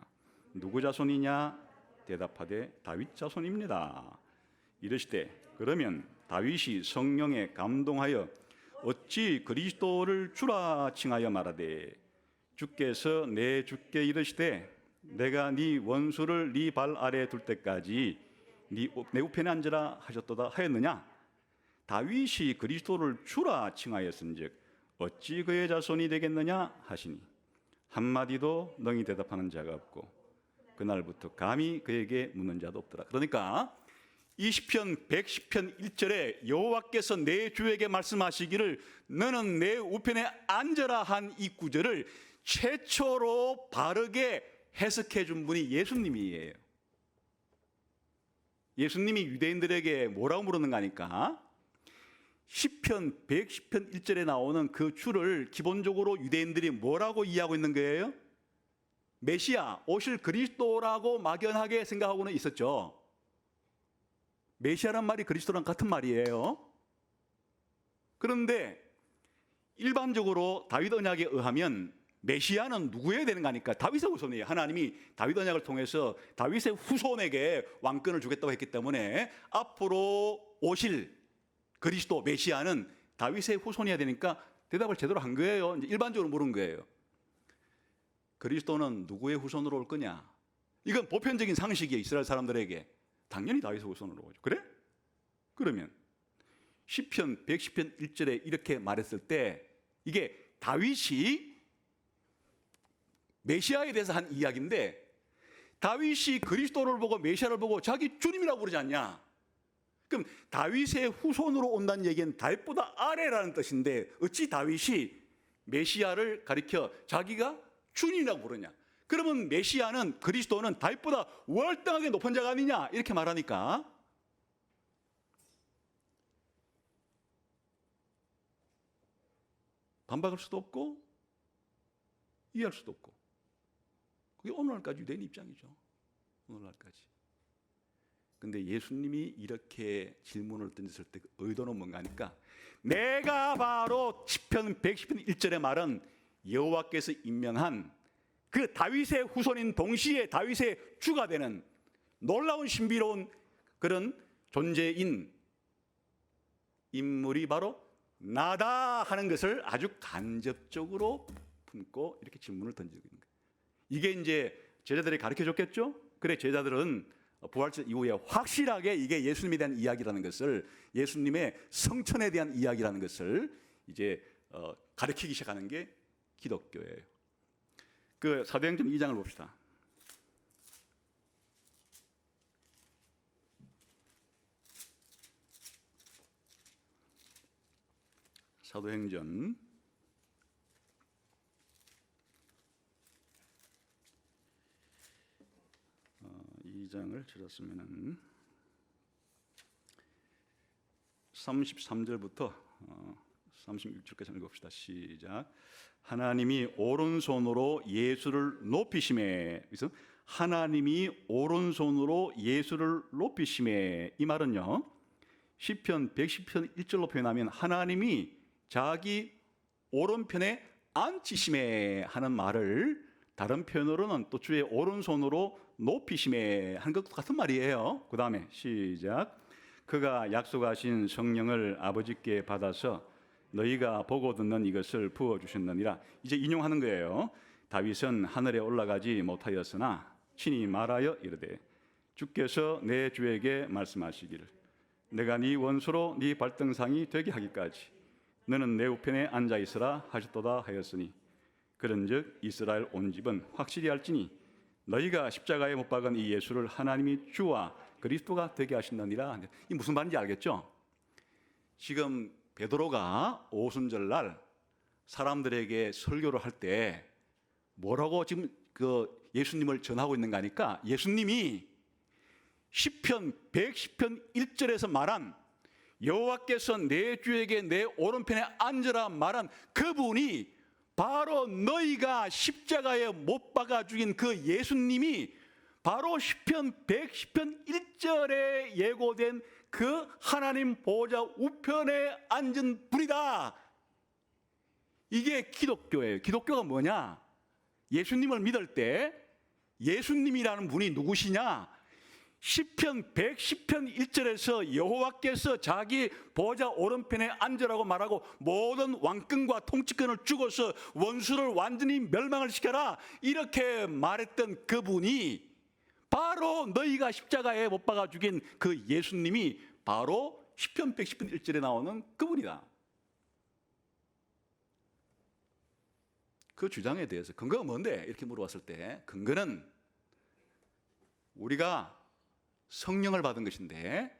S1: 누구 자손이냐? 대답하되 다윗 자손입니다. 이르시되 그러면 다윗이 성령에 감동하여 어찌 그리스도를 주라 칭하여 말하되 주께서 내 주께 이르시되 내가 네 원수를 네 발 아래 둘 때까지 내 우편에 앉으라 하셨도다 하였느냐? 다윗이 그리스도를 주라 칭하였은즉 어찌 그의 자손이 되겠느냐 하시니 한마디도 능히 대답하는 자가 없고 그날부터 감히 그에게 묻는 자도 없더라. 그러니까 이 시편 110편 1절에 여호와께서 내 주에게 말씀하시기를 너는 내 우편에 앉으라 한 이 구절을 최초로 바르게 해석해 준 분이 예수님이에요. 예수님이 유대인들에게 뭐라고 물었는 거니까 시편 110편 1절에 나오는 그 줄을 기본적으로 유대인들이 뭐라고 이해하고 있는 거예요? 메시아, 오실 그리스도라고 막연하게 생각하고는 있었죠. 메시아란 말이 그리스도랑 같은 말이에요. 그런데 일반적으로 다윗 언약에 의하면 메시아는 누구여야 되는 거니까 다윗의 후손이에요. 하나님이 다윗 언약을 통해서 다윗의 후손에게 왕권을 주겠다고 했기 때문에 앞으로 오실 그리스도 메시아는 다윗의 후손이어야 되니까 대답을 제대로 한 거예요. 이제 일반적으로 물은 거예요. 그리스도는 누구의 후손으로 올 거냐? 이건 보편적인 상식이에요. 이스라엘 사람들에게. 당연히 다윗의 후손으로 오죠. 그래? 그러면 시편 110편 1절에 이렇게 말했을 때 이게 다윗이 메시아에 대해서 한 이야기인데 다윗이 그리스도를 보고 메시아를 보고 자기 주님이라고 부르지 않냐? 그럼 다윗의 후손으로 온다는 얘기는 다윗보다 아래라는 뜻인데 어찌 다윗이 메시아를 가리켜 자기가 주님이라고 부르냐? 그러면 메시아는 그리스도는 다윗보다 월등하게 높은 자가 아니냐? 이렇게 말하니까 반박할 수도 없고 이해할 수도 없고 그게 오늘날까지 유대인 입장이죠. 오늘날까지. 근데 예수님이 이렇게 질문을 던졌을 때 의도는 뭔가 하니까 내가 바로 시편 110편 1절의 말은 여호와께서 임명한 그 다윗의 후손인 동시에 다윗의 주가 되는 놀라운 신비로운 그런 존재인 인물이 바로 나다 하는 것을 아주 간접적으로 품고 이렇게 질문을 던지고 있는 거예요. 이게 이제 제자들이 가르쳐 줬겠죠? 그래 제자들은 부활절 이후에 확실하게 이게 예수님에 대한 이야기라는 것을 예수님의 성천에 대한 이야기라는 것을 이제 가르치기 시작하는 게 기독교예요. 그 사도행전 2장을 봅시다. 사도행전 2장을 찾았으면은 33절부터 36절까지 읽읍시다. 시작. 하나님이 오른손으로 예수를 높이심에 그래서 하나님이 오른손으로 예수를 높이심에, 이 말은요 시편 110편 1절로 표현하면 하나님이 자기 오른편에 앉히심에 하는 말을 다른 표현으로는 또 주의 오른손으로 높이심에 하는 것과 같은 말이에요. 그 다음에 시작. 그가 약속하신 성령을 아버지께 받아서 너희가 보고 듣는 이것을 부어주셨느니라. 이제 인용하는 거예요. 다윗은 하늘에 올라가지 못하였으나 친히 말하여 이르되 주께서 내 주에게 말씀하시기를 내가 네 원수로 네 발등상이 되게 하기까지 너는 내 우편에 앉아 있으라 하셨도다 하였으니 그런즉 이스라엘 온 집은 확실히 알지니 너희가 십자가에 못 박은 이 예수를 하나님이 주와 그리스도가 되게 하신다니라. 이 무슨 말인지 알겠죠? 지금 베드로가 오순절날 사람들에게 설교를 할 때 뭐라고 지금 그 예수님을 전하고 있는 거 아니까 예수님이 시편 110편 1절에서 말한 여호와께서 내 주에게 내 오른편에 앉으라 말한 그분이 바로 너희가 십자가에 못 박아 죽인 그 예수님이 바로 시편 110편 1절에 예고된 그 하나님 보좌 우편에 앉은 분이다. 이게 기독교예요. 기독교가 뭐냐? 예수님을 믿을 때 예수님이라는 분이 누구시냐? 시편 110편 1절에서 여호와께서 자기 보좌 오른편에 앉으라고 말하고 모든 왕권과 통치권을 주고서 원수를 완전히 멸망을 시켜라 이렇게 말했던 그분이 바로 너희가 십자가에 못 박아 죽인 그 예수님이 바로 시편 110편 1절에 나오는 그분이다. 그 주장에 대해서 근거가 뭔데? 이렇게 물어봤을 때 근거는 우리가 성령을 받은 것인데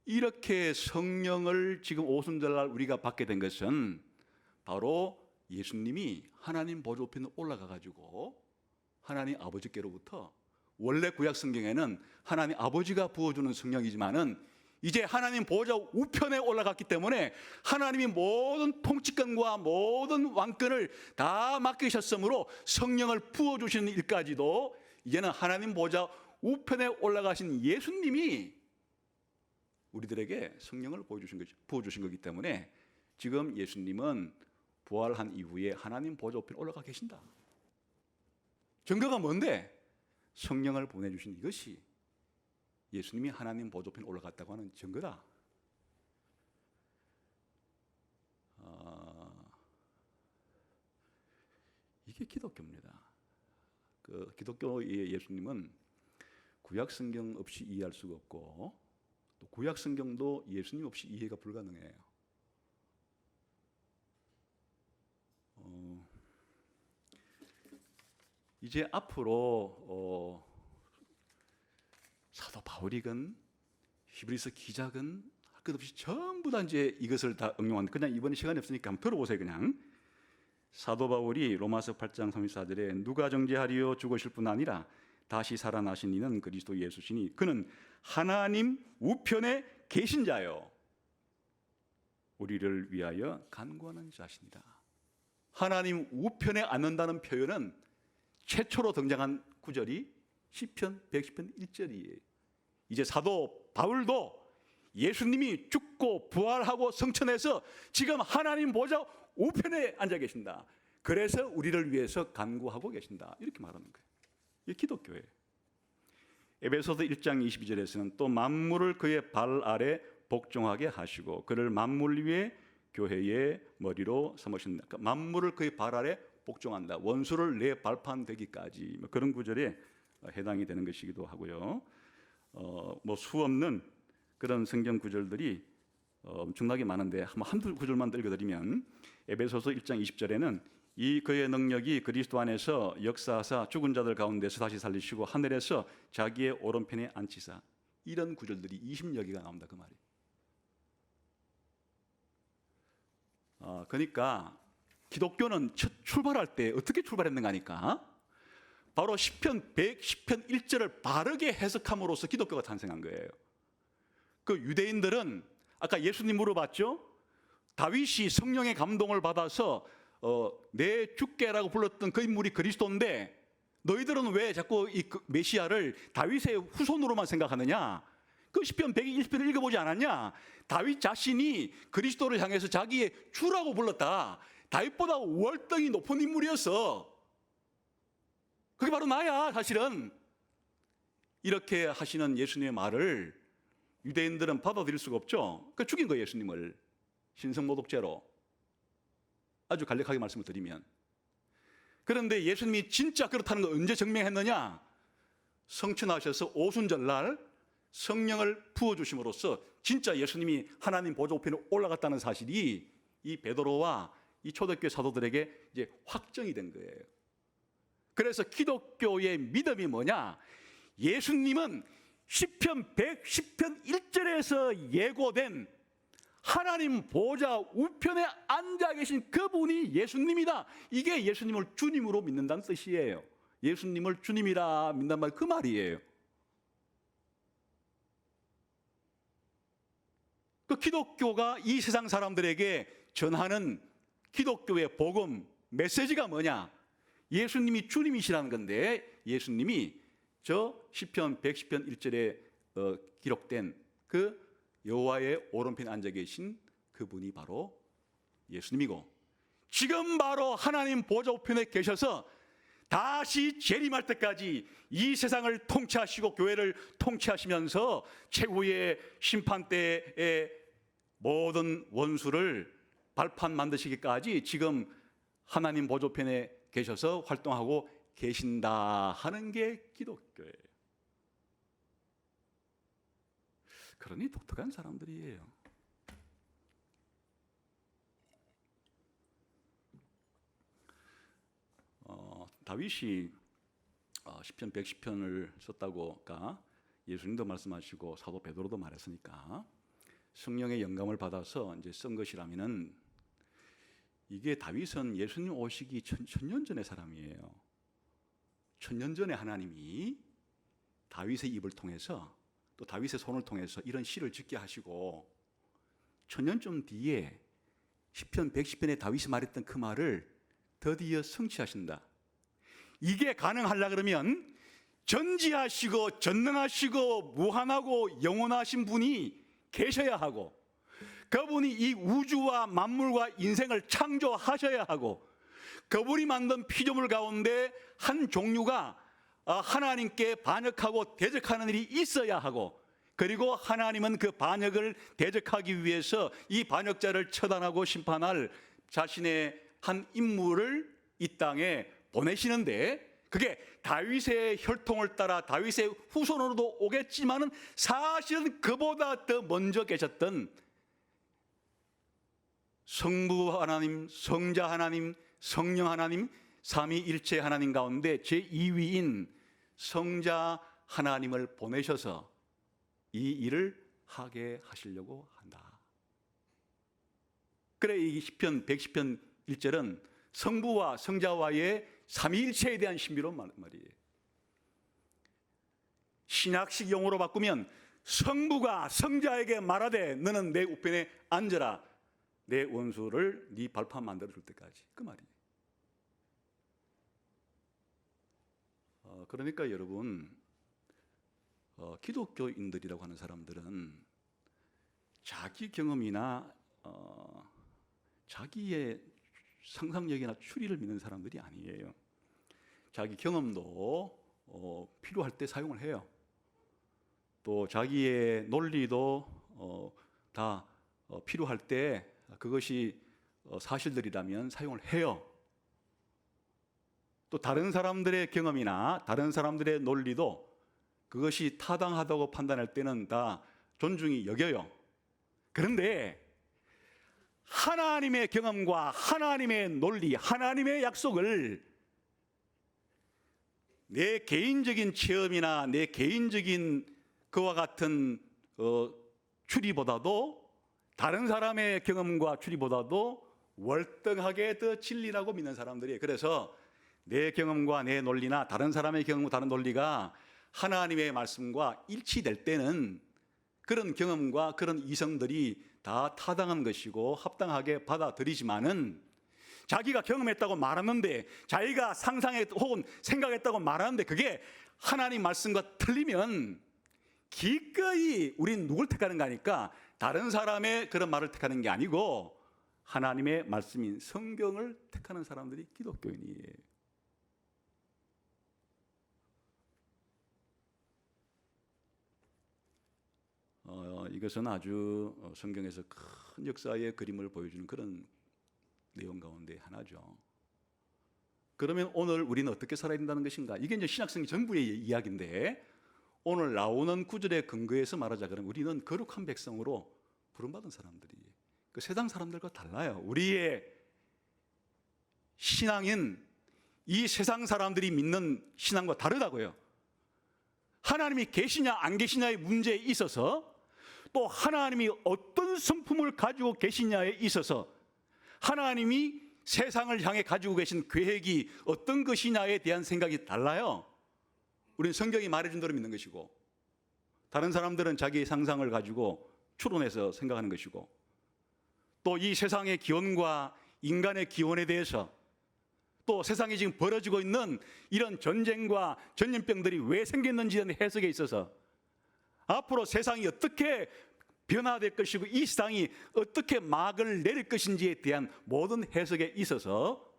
S1: 이렇게 성령을 지금 오순절날 우리가 받게 된 것은 바로 예수님이 하나님 보좌 우편에 올라가 가지고 하나님 아버지께로부터 원래 구약 성경에는 하나님 아버지가 부어주는 성령이지만은 이제 하나님 보좌 우편에 올라갔기 때문에 하나님이 모든 통치권과 모든 왕권을 다 맡기셨으므로 성령을 부어주시는 일까지도 이제는 하나님 보좌 우편에 올라가신 예수님이 우리들에게 성령을 부어주신 거기 때문에 지금 예수님은 부활한 이후에 하나님 보좌 우편에 올라가 계신다. 증거가 뭔데? 성령을 보내주신 이것이 예수님이 하나님 보좌 우편에 올라갔다고 하는 증거다. 이게 기독교입니다. 그 기독교의 예수님은 구약 성경 없이 이해할 수가 없고 또 구약 성경도 예수님 없이 이해가 불가능해요. 이제 앞으로 사도 바울이건 히브리서 기자건 할 것 없이 전부 다 이제 이것을 다 응용한. 그냥 이번에 시간이 없으니까 한번 들어보세요. 그냥 사도 바울이 로마서 8장 34절에 누가 정죄하리요 죽으실 뿐 아니라 다시 살아나신 이는 그리스도 예수시니 그는 하나님 우편에 계신 자요 우리를 위하여 간구하는 자신이다. 하나님 우편에 앉는다는 표현은 최초로 등장한 구절이 시편 110편 1절이에요. 이제 사도 바울도 예수님이 죽고 부활하고 성천해서 지금 하나님 보좌 우편에 앉아 계신다. 그래서 우리를 위해서 간구하고 계신다. 이렇게 말하는 거예요. 이게 기독교예요. 에베소서 1장 22절에서는 또 만물을 그의 발 아래 복종하게 하시고 그를 만물 위에 교회의 머리로 삼으신다. 그러니까 만물을 그의 발 아래 복종한다. 원수를 내 발판 되기까지 그런 구절에 해당이 되는 것이기도 하고요. 뭐 수없는 그런 성경 구절들이 엄청나게 많은데 한두 구절만 읽어드리면 에베소서 1장 20절에는 이 그의 능력이 그리스도 안에서 역사하사 죽은 자들 가운데서 다시 살리시고 하늘에서 자기의 오른편에 앉히사 이런 구절들이 20여 개가 나옵니다. 그 말이. 그러니까 기독교는 첫 출발할 때 어떻게 출발했는가 하니까 바로 시편 110편 1절을 바르게 해석함으로써 기독교가 탄생한 거예요. 그 유대인들은 아까 예수님 물어봤죠. 다윗이 성령의 감동을 받아서 내 주께라고 불렀던 그 인물이 그리스도인데 너희들은 왜 자꾸 이 메시아를 다윗의 후손으로만 생각하느냐? 그 시편 121편을 읽어보지 않았냐? 다윗 자신이 그리스도를 향해서 자기의 주라고 불렀다. 다윗보다 월등히 높은 인물이었어. 그게 바로 나야, 사실은. 이렇게 하시는 예수님의 말을 유대인들은 받아들일 수가 없죠. 그러니까 죽인 거예요, 예수님을. 신성모독죄로. 아주 간략하게 말씀을 드리면. 그런데 예수님이 진짜 그렇다는 걸 언제 증명했느냐? 성천하셔서 오순절날 성령을 부어주심으로써 진짜 예수님이 하나님 보좌 우편에 올라갔다는 사실이 이 베드로와 이 초대교회 사도들에게 이제 확정이 된 거예요. 그래서 기독교의 믿음이 뭐냐? 예수님은 시편 110편 1절에서 예고된 하나님 보좌 우편에 앉아 계신 그분이 예수님이다. 이게 예수님을 주님으로 믿는다는 뜻이에요. 예수님을 주님이라 믿는단 말 그 말이에요. 그 기독교가 이 세상 사람들에게 전하는 기독교의 복음 메시지가 뭐냐? 예수님이 주님이시라는 건데, 예수님이 저 시편 110편 1절에 기록된 그 여호와의 오른편에 앉아 계신 그분이 바로 예수님이고, 지금 바로 하나님 보좌 우편에 계셔서 다시 재림할 때까지 이 세상을 통치하시고 교회를 통치하시면서 최후의 심판 때의 모든 원수를 발판 만드시기까지 지금 하나님 보좌 우편에 계셔서 활동하고 계신다 하는 게 기독교예요. 그러니 독특한 사람들이에요. 다윗이 시편 110편을 썼다고가 예수님도 말씀하시고 사도 베드로도 말했으니까 성령의 영감을 받아서 이제 쓴 것이라면은, 이게 다윗은 예수님 오시기 천년 전의 사람이에요. 천년 전에 하나님이 다윗의 입을 통해서 또 다윗의 손을 통해서 이런 시를 짓게 하시고, 천년쯤 뒤에 시편 110편에 다윗이 말했던 그 말을 드디어 성취하신다. 이게 가능하려 그러면 전지하시고 전능하시고 무한하고 영원하신 분이 계셔야 하고, 그분이 이 우주와 만물과 인생을 창조하셔야 하고, 그분이 만든 피조물 가운데 한 종류가 하나님께 반역하고 대적하는 일이 있어야 하고, 그리고 하나님은 그 반역을 대적하기 위해서 이 반역자를 처단하고 심판할 자신의 한 인물을 이 땅에 보내시는데, 그게 다윗의 혈통을 따라 다윗의 후손으로도 오겠지만은 사실은 그보다 더 먼저 계셨던 성부 하나님, 성자 하나님, 성령 하나님, 삼위일체 하나님 가운데 제2위인 성자 하나님을 보내셔서 이 일을 하게 하시려고 한다. 그래, 이 시편 110편 1절은 성부와 성자와의 삼위일체에 대한 신비로운 말이에요. 신학식 용어로 바꾸면 성부가 성자에게 말하되 너는 내 우편에 앉으라, 내 원수를 네 발판 만들어 줄 때까지, 그 말이에요. 그러니까 여러분, 기독교인들이라고 하는 사람들은 자기 경험이나 자기의 상상력이나 추리를 믿는 사람들이 아니에요. 자기 경험도 필요할 때 사용을 해요. 또 자기의 논리도 다 필요할 때 그것이 사실들이라면 사용을 해요. 또 다른 사람들의 경험이나 다른 사람들의 논리도 그것이 타당하다고 판단할 때는 다 존중이 여겨요. 그런데 하나님의 경험과 하나님의 논리, 하나님의 약속을 내 개인적인 체험이나 내 개인적인 그와 같은 추리보다도, 다른 사람의 경험과 추리보다도 월등하게 더 진리라고 믿는 사람들이에요. 그래서 내 경험과 내 논리나 다른 사람의 경험과 다른 논리가 하나님의 말씀과 일치될 때는 그런 경험과 그런 이성들이 다 타당한 것이고 합당하게 받아들이지만은, 자기가 경험했다고 말하는데, 자기가 상상했 혹은 생각했다고 말하는데 그게 하나님 말씀과 틀리면 기꺼이 우린 누굴 택하는 거니까 다른 사람의 그런 말을 택하는 게 아니고 하나님의 말씀인 성경을 택하는 사람들이 기독교인이에요. 이것은 아주 성경에서 큰 역사의 그림을 보여주는 그런 내용 가운데 하나죠. 그러면 오늘 우리는 어떻게 살아야 된다는 것인가? 이게 이제 신약성 전부의 이야기인데, 오늘 나오는 구절의 근거에서 말하자 그러면 우리는 거룩한 백성으로 부름받은 사람들이에요. 그 세상 사람들과 달라요. 우리의 신앙인 이 세상 사람들이 믿는 신앙과 다르다고요. 하나님이 계시냐 안 계시냐의 문제에 있어서, 또 하나님이 어떤 성품을 가지고 계시냐에 있어서, 하나님이 세상을 향해 가지고 계신 계획이 어떤 것이냐에 대한 생각이 달라요. 우리는 성경이 말해준 대로 믿는 것이고, 다른 사람들은 자기의 상상을 가지고 추론해서 생각하는 것이고, 또 이 세상의 기원과 인간의 기원에 대해서, 또 세상에 지금 벌어지고 있는 이런 전쟁과 전염병들이 왜 생겼는지에 대한 해석에 있어서, 앞으로 세상이 어떻게 변화될 것이고 이 세상이 어떻게 막을 내릴 것인지에 대한 모든 해석에 있어서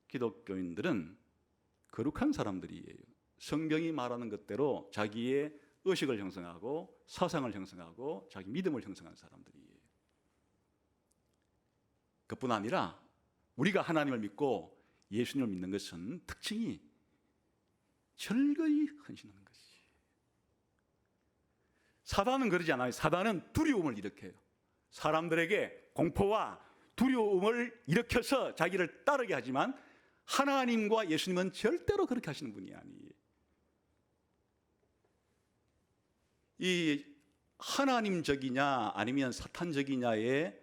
S1: 기독교인들은 거룩한 사람들이에요. 성경이 말하는 것대로 자기의 의식을 형성하고 사상을 형성하고 자기 믿음을 형성한 사람들이에요. 그뿐 아니라 우리가 하나님을 믿고 예수님을 믿는 것은 특징이 절거히 헌신하는 것이에요. 사단은 그러지 않아요. 사단은 두려움을 일으켜요. 사람들에게 공포와 두려움을 일으켜서 자기를 따르게 하지만, 하나님과 예수님은 절대로 그렇게 하시는 분이 아니에요. 이 하나님적이냐 아니면 사탄적이냐의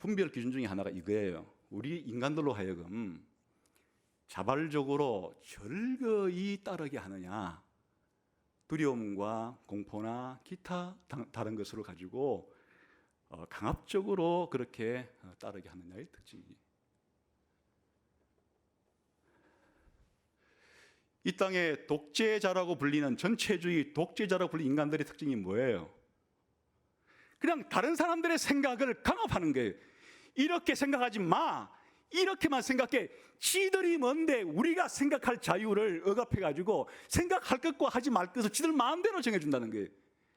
S1: 분별 기준 중에 하나가 이거예요. 우리 인간들로 하여금 자발적으로 절거히 따르게 하느냐, 두려움과 공포나 기타 다른 것으로 가지고 강압적으로 그렇게 따르게 하느냐의 특징이에요. 이 땅의 독재자라고 불리는, 전체주의 독재자라고 불리는 인간들의 특징이 뭐예요? 그냥 다른 사람들의 생각을 강압하는 거예요. 이렇게 생각하지 마, 이렇게만 생각해. 지들이 뭔데 우리가 생각할 자유를 억압해가지고 생각할 것과 하지 말 것을 지들 마음대로 정해준다는 거예요.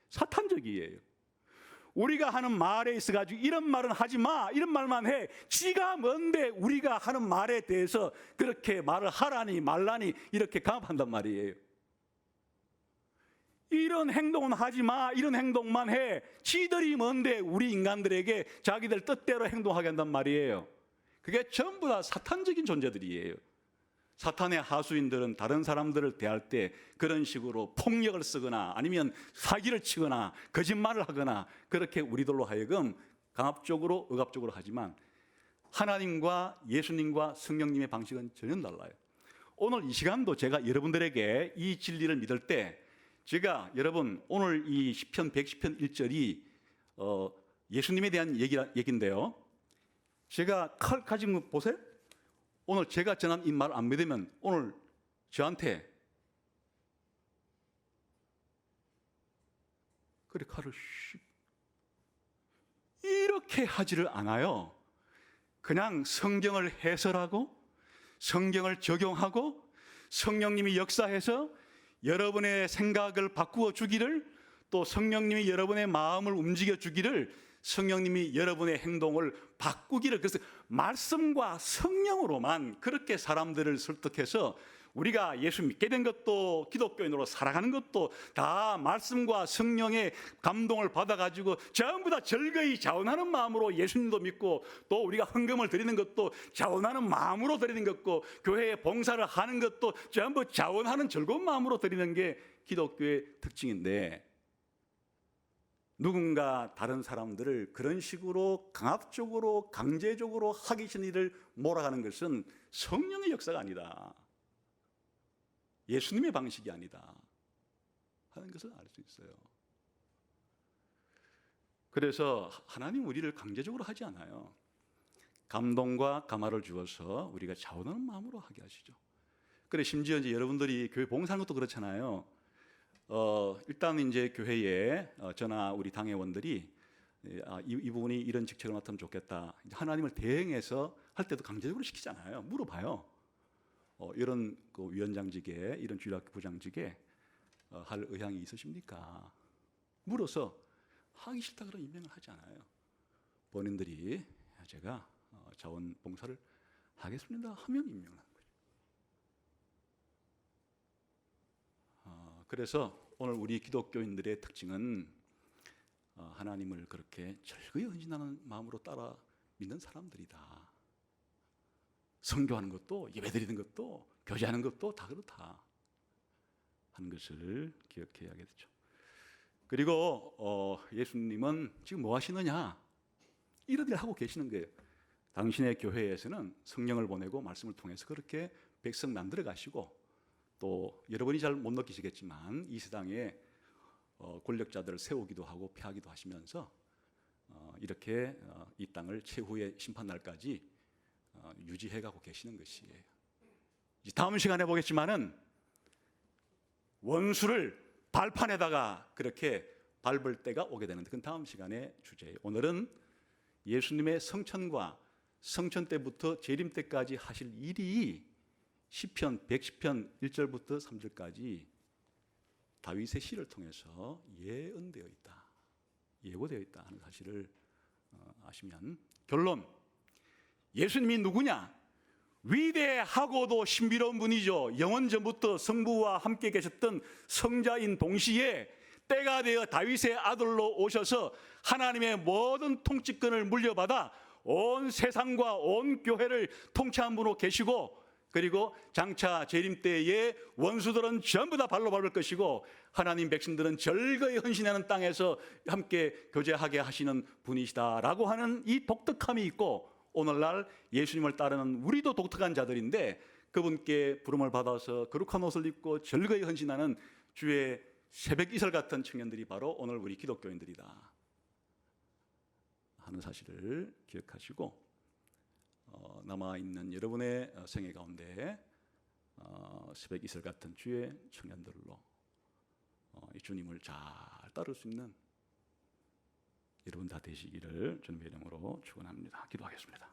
S1: 사탄적이에요. 우리가 하는 말에 있어가지고 이런 말은 하지 마, 이런 말만 해. 지가 뭔데 우리가 하는 말에 대해서 그렇게 말을 하라니 말라니 이렇게 강압한단 말이에요. 이런 행동은 하지 마, 이런 행동만 해. 지들이 뭔데 우리 인간들에게 자기들 뜻대로 행동하게 한단 말이에요. 그게 전부 다 사탄적인 존재들이에요. 사탄의 하수인들은 다른 사람들을 대할 때 그런 식으로 폭력을 쓰거나 아니면 사기를 치거나 거짓말을 하거나 그렇게 우리들로 하여금 강압적으로 억압적으로 하지만, 하나님과 예수님과 성령님의 방식은 전혀 달라요. 오늘 이 시간도 제가 여러분들에게 이 진리를 믿을 때, 제가 여러분 오늘 이 시편 110편 1절이 예수님에 대한 얘기인데요, 제가 칼 가진 거 보세요. 오늘 제가 전한 이 말 안 믿으면 오늘 저한테 그래 칼을 이렇게 하지를 않아요. 그냥 성경을 해설하고 성경을 적용하고 성령님이 역사해서 여러분의 생각을 바꾸어 주기를, 또 성령님이 여러분의 마음을 움직여 주기를, 성령님이 여러분의 행동을 바꾸기를, 그래서 말씀과 성령으로만 그렇게 사람들을 설득해서 우리가 예수 믿게 된 것도, 기독교인으로 살아가는 것도 다 말씀과 성령의 감동을 받아가지고 전부 다 절거히 자원하는 마음으로 예수님도 믿고, 또 우리가 헌금을 드리는 것도 자원하는 마음으로 드리는 것고, 교회에 봉사를 하는 것도 전부 자원하는 즐거운 마음으로 드리는 게 기독교의 특징인데, 누군가 다른 사람들을 그런 식으로 강압적으로 강제적으로 하기 싫은 일을 몰아가는 것은 성령의 역사가 아니다, 예수님의 방식이 아니다 하는 것을 알 수 있어요. 그래서 하나님 우리를 강제적으로 하지 않아요. 감동과 감화를 주어서 우리가 자원하는 마음으로 하게 하시죠. 그래 심지어 이제 여러분들이 교회 봉사하는 것도 그렇잖아요. 일단 이제 교회에 저나 우리 당회원들이 이 부분이 이런 직책을 맡으면 좋겠다. 이제 하나님을 대행해서 할 때도 강제적으로 시키잖아요. 물어봐요. 이런 그 위원장직에 이런 주일학교 부장직에 할 의향이 있으십니까? 물어서 하기 싫다 그러면 임명을 하지 않아요. 본인들이 제가 자원봉사를 하겠습니다 하면 임명을 하는 거죠. 그래서 오늘 우리 기독교인들의 특징은 하나님을 그렇게 절거히 헌신하는 마음으로 따라 믿는 사람들이다. 선교하는 것도 예배드리는 것도 교제하는 것도 다 그렇다 하는 것을 기억해야겠죠. 그리고 예수님은 지금 뭐 하시느냐? 이런 일을 하고 계시는 거예요. 당신의 교회에서는 성령을 보내고 말씀을 통해서 그렇게 백성 만들어 가시고 또 여러분이 잘 못 느끼시겠지만 이 세상에 권력자들을 세우기도 하고 폐하기도 하시면서 이렇게 이 땅을 최후의 심판날까지 유지해 가고 계시는 것이에요. 다음 시간에 보겠지만은 원수를 발판에다가 그렇게 밟을 때가 오게 되는데 그건 다음 시간의 주제예요. 오늘은 예수님의 성천과 성천 때부터 재림 때까지 하실 일이 시편 110편 1절부터 3절까지 다윗의 시를 통해서 예언되어 있다, 예고되어 있다 하는 사실을 아시면 결론, 예수님이 누구냐? 위대하고도 신비로운 분이죠. 영원 전부터 성부와 함께 계셨던 성자인 동시에 때가 되어 다윗의 아들로 오셔서 하나님의 모든 통치권을 물려받아 온 세상과 온 교회를 통치한 분으로 계시고, 그리고 장차 재림 때에 원수들은 전부 다 발로 밟을 것이고 하나님 백성들은 절거히 헌신하는 땅에서 함께 교제하게 하시는 분이시다라고 하는 이 독특함이 있고, 오늘날 예수님을 따르는 우리도 독특한 자들인데 그분께 부름을 받아서 거룩한 옷을 입고 절거히 헌신하는 주의 새벽 이슬 같은 청년들이 바로 오늘 우리 기독교인들이다 하는 사실을 기억하시고, 남아있는 여러분의 생애 가운데 새벽 이슬 같은 주의 청년들로 이 주님을 잘 따를 수 있는 여러분 다 되시기를 주님의 이름으로 축원합니다. 기도하겠습니다.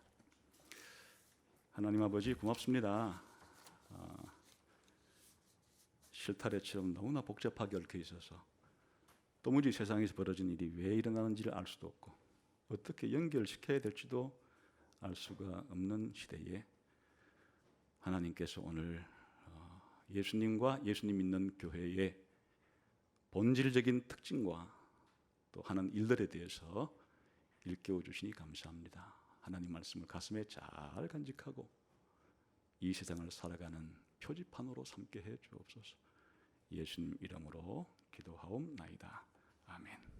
S1: 하나님 아버지 고맙습니다. 실타래처럼 너무나 복잡하게 얽혀 있어서 도무지 세상에서 벌어진 일이 왜 일어나는지를 알 수도 없고 어떻게 연결시켜야 될지도 알 수가 없는 시대에 하나님께서 오늘 예수님과 예수님 믿는 교회의 본질적인 특징과 또 하는 일들에 대해서 일깨워 주시니 감사합니다. 하나님 말씀을 가슴에 잘 간직하고 이 세상을 살아가는 표지판으로 삼게 해 주옵소서. 예수님 이름으로 기도하옵나이다. 아멘.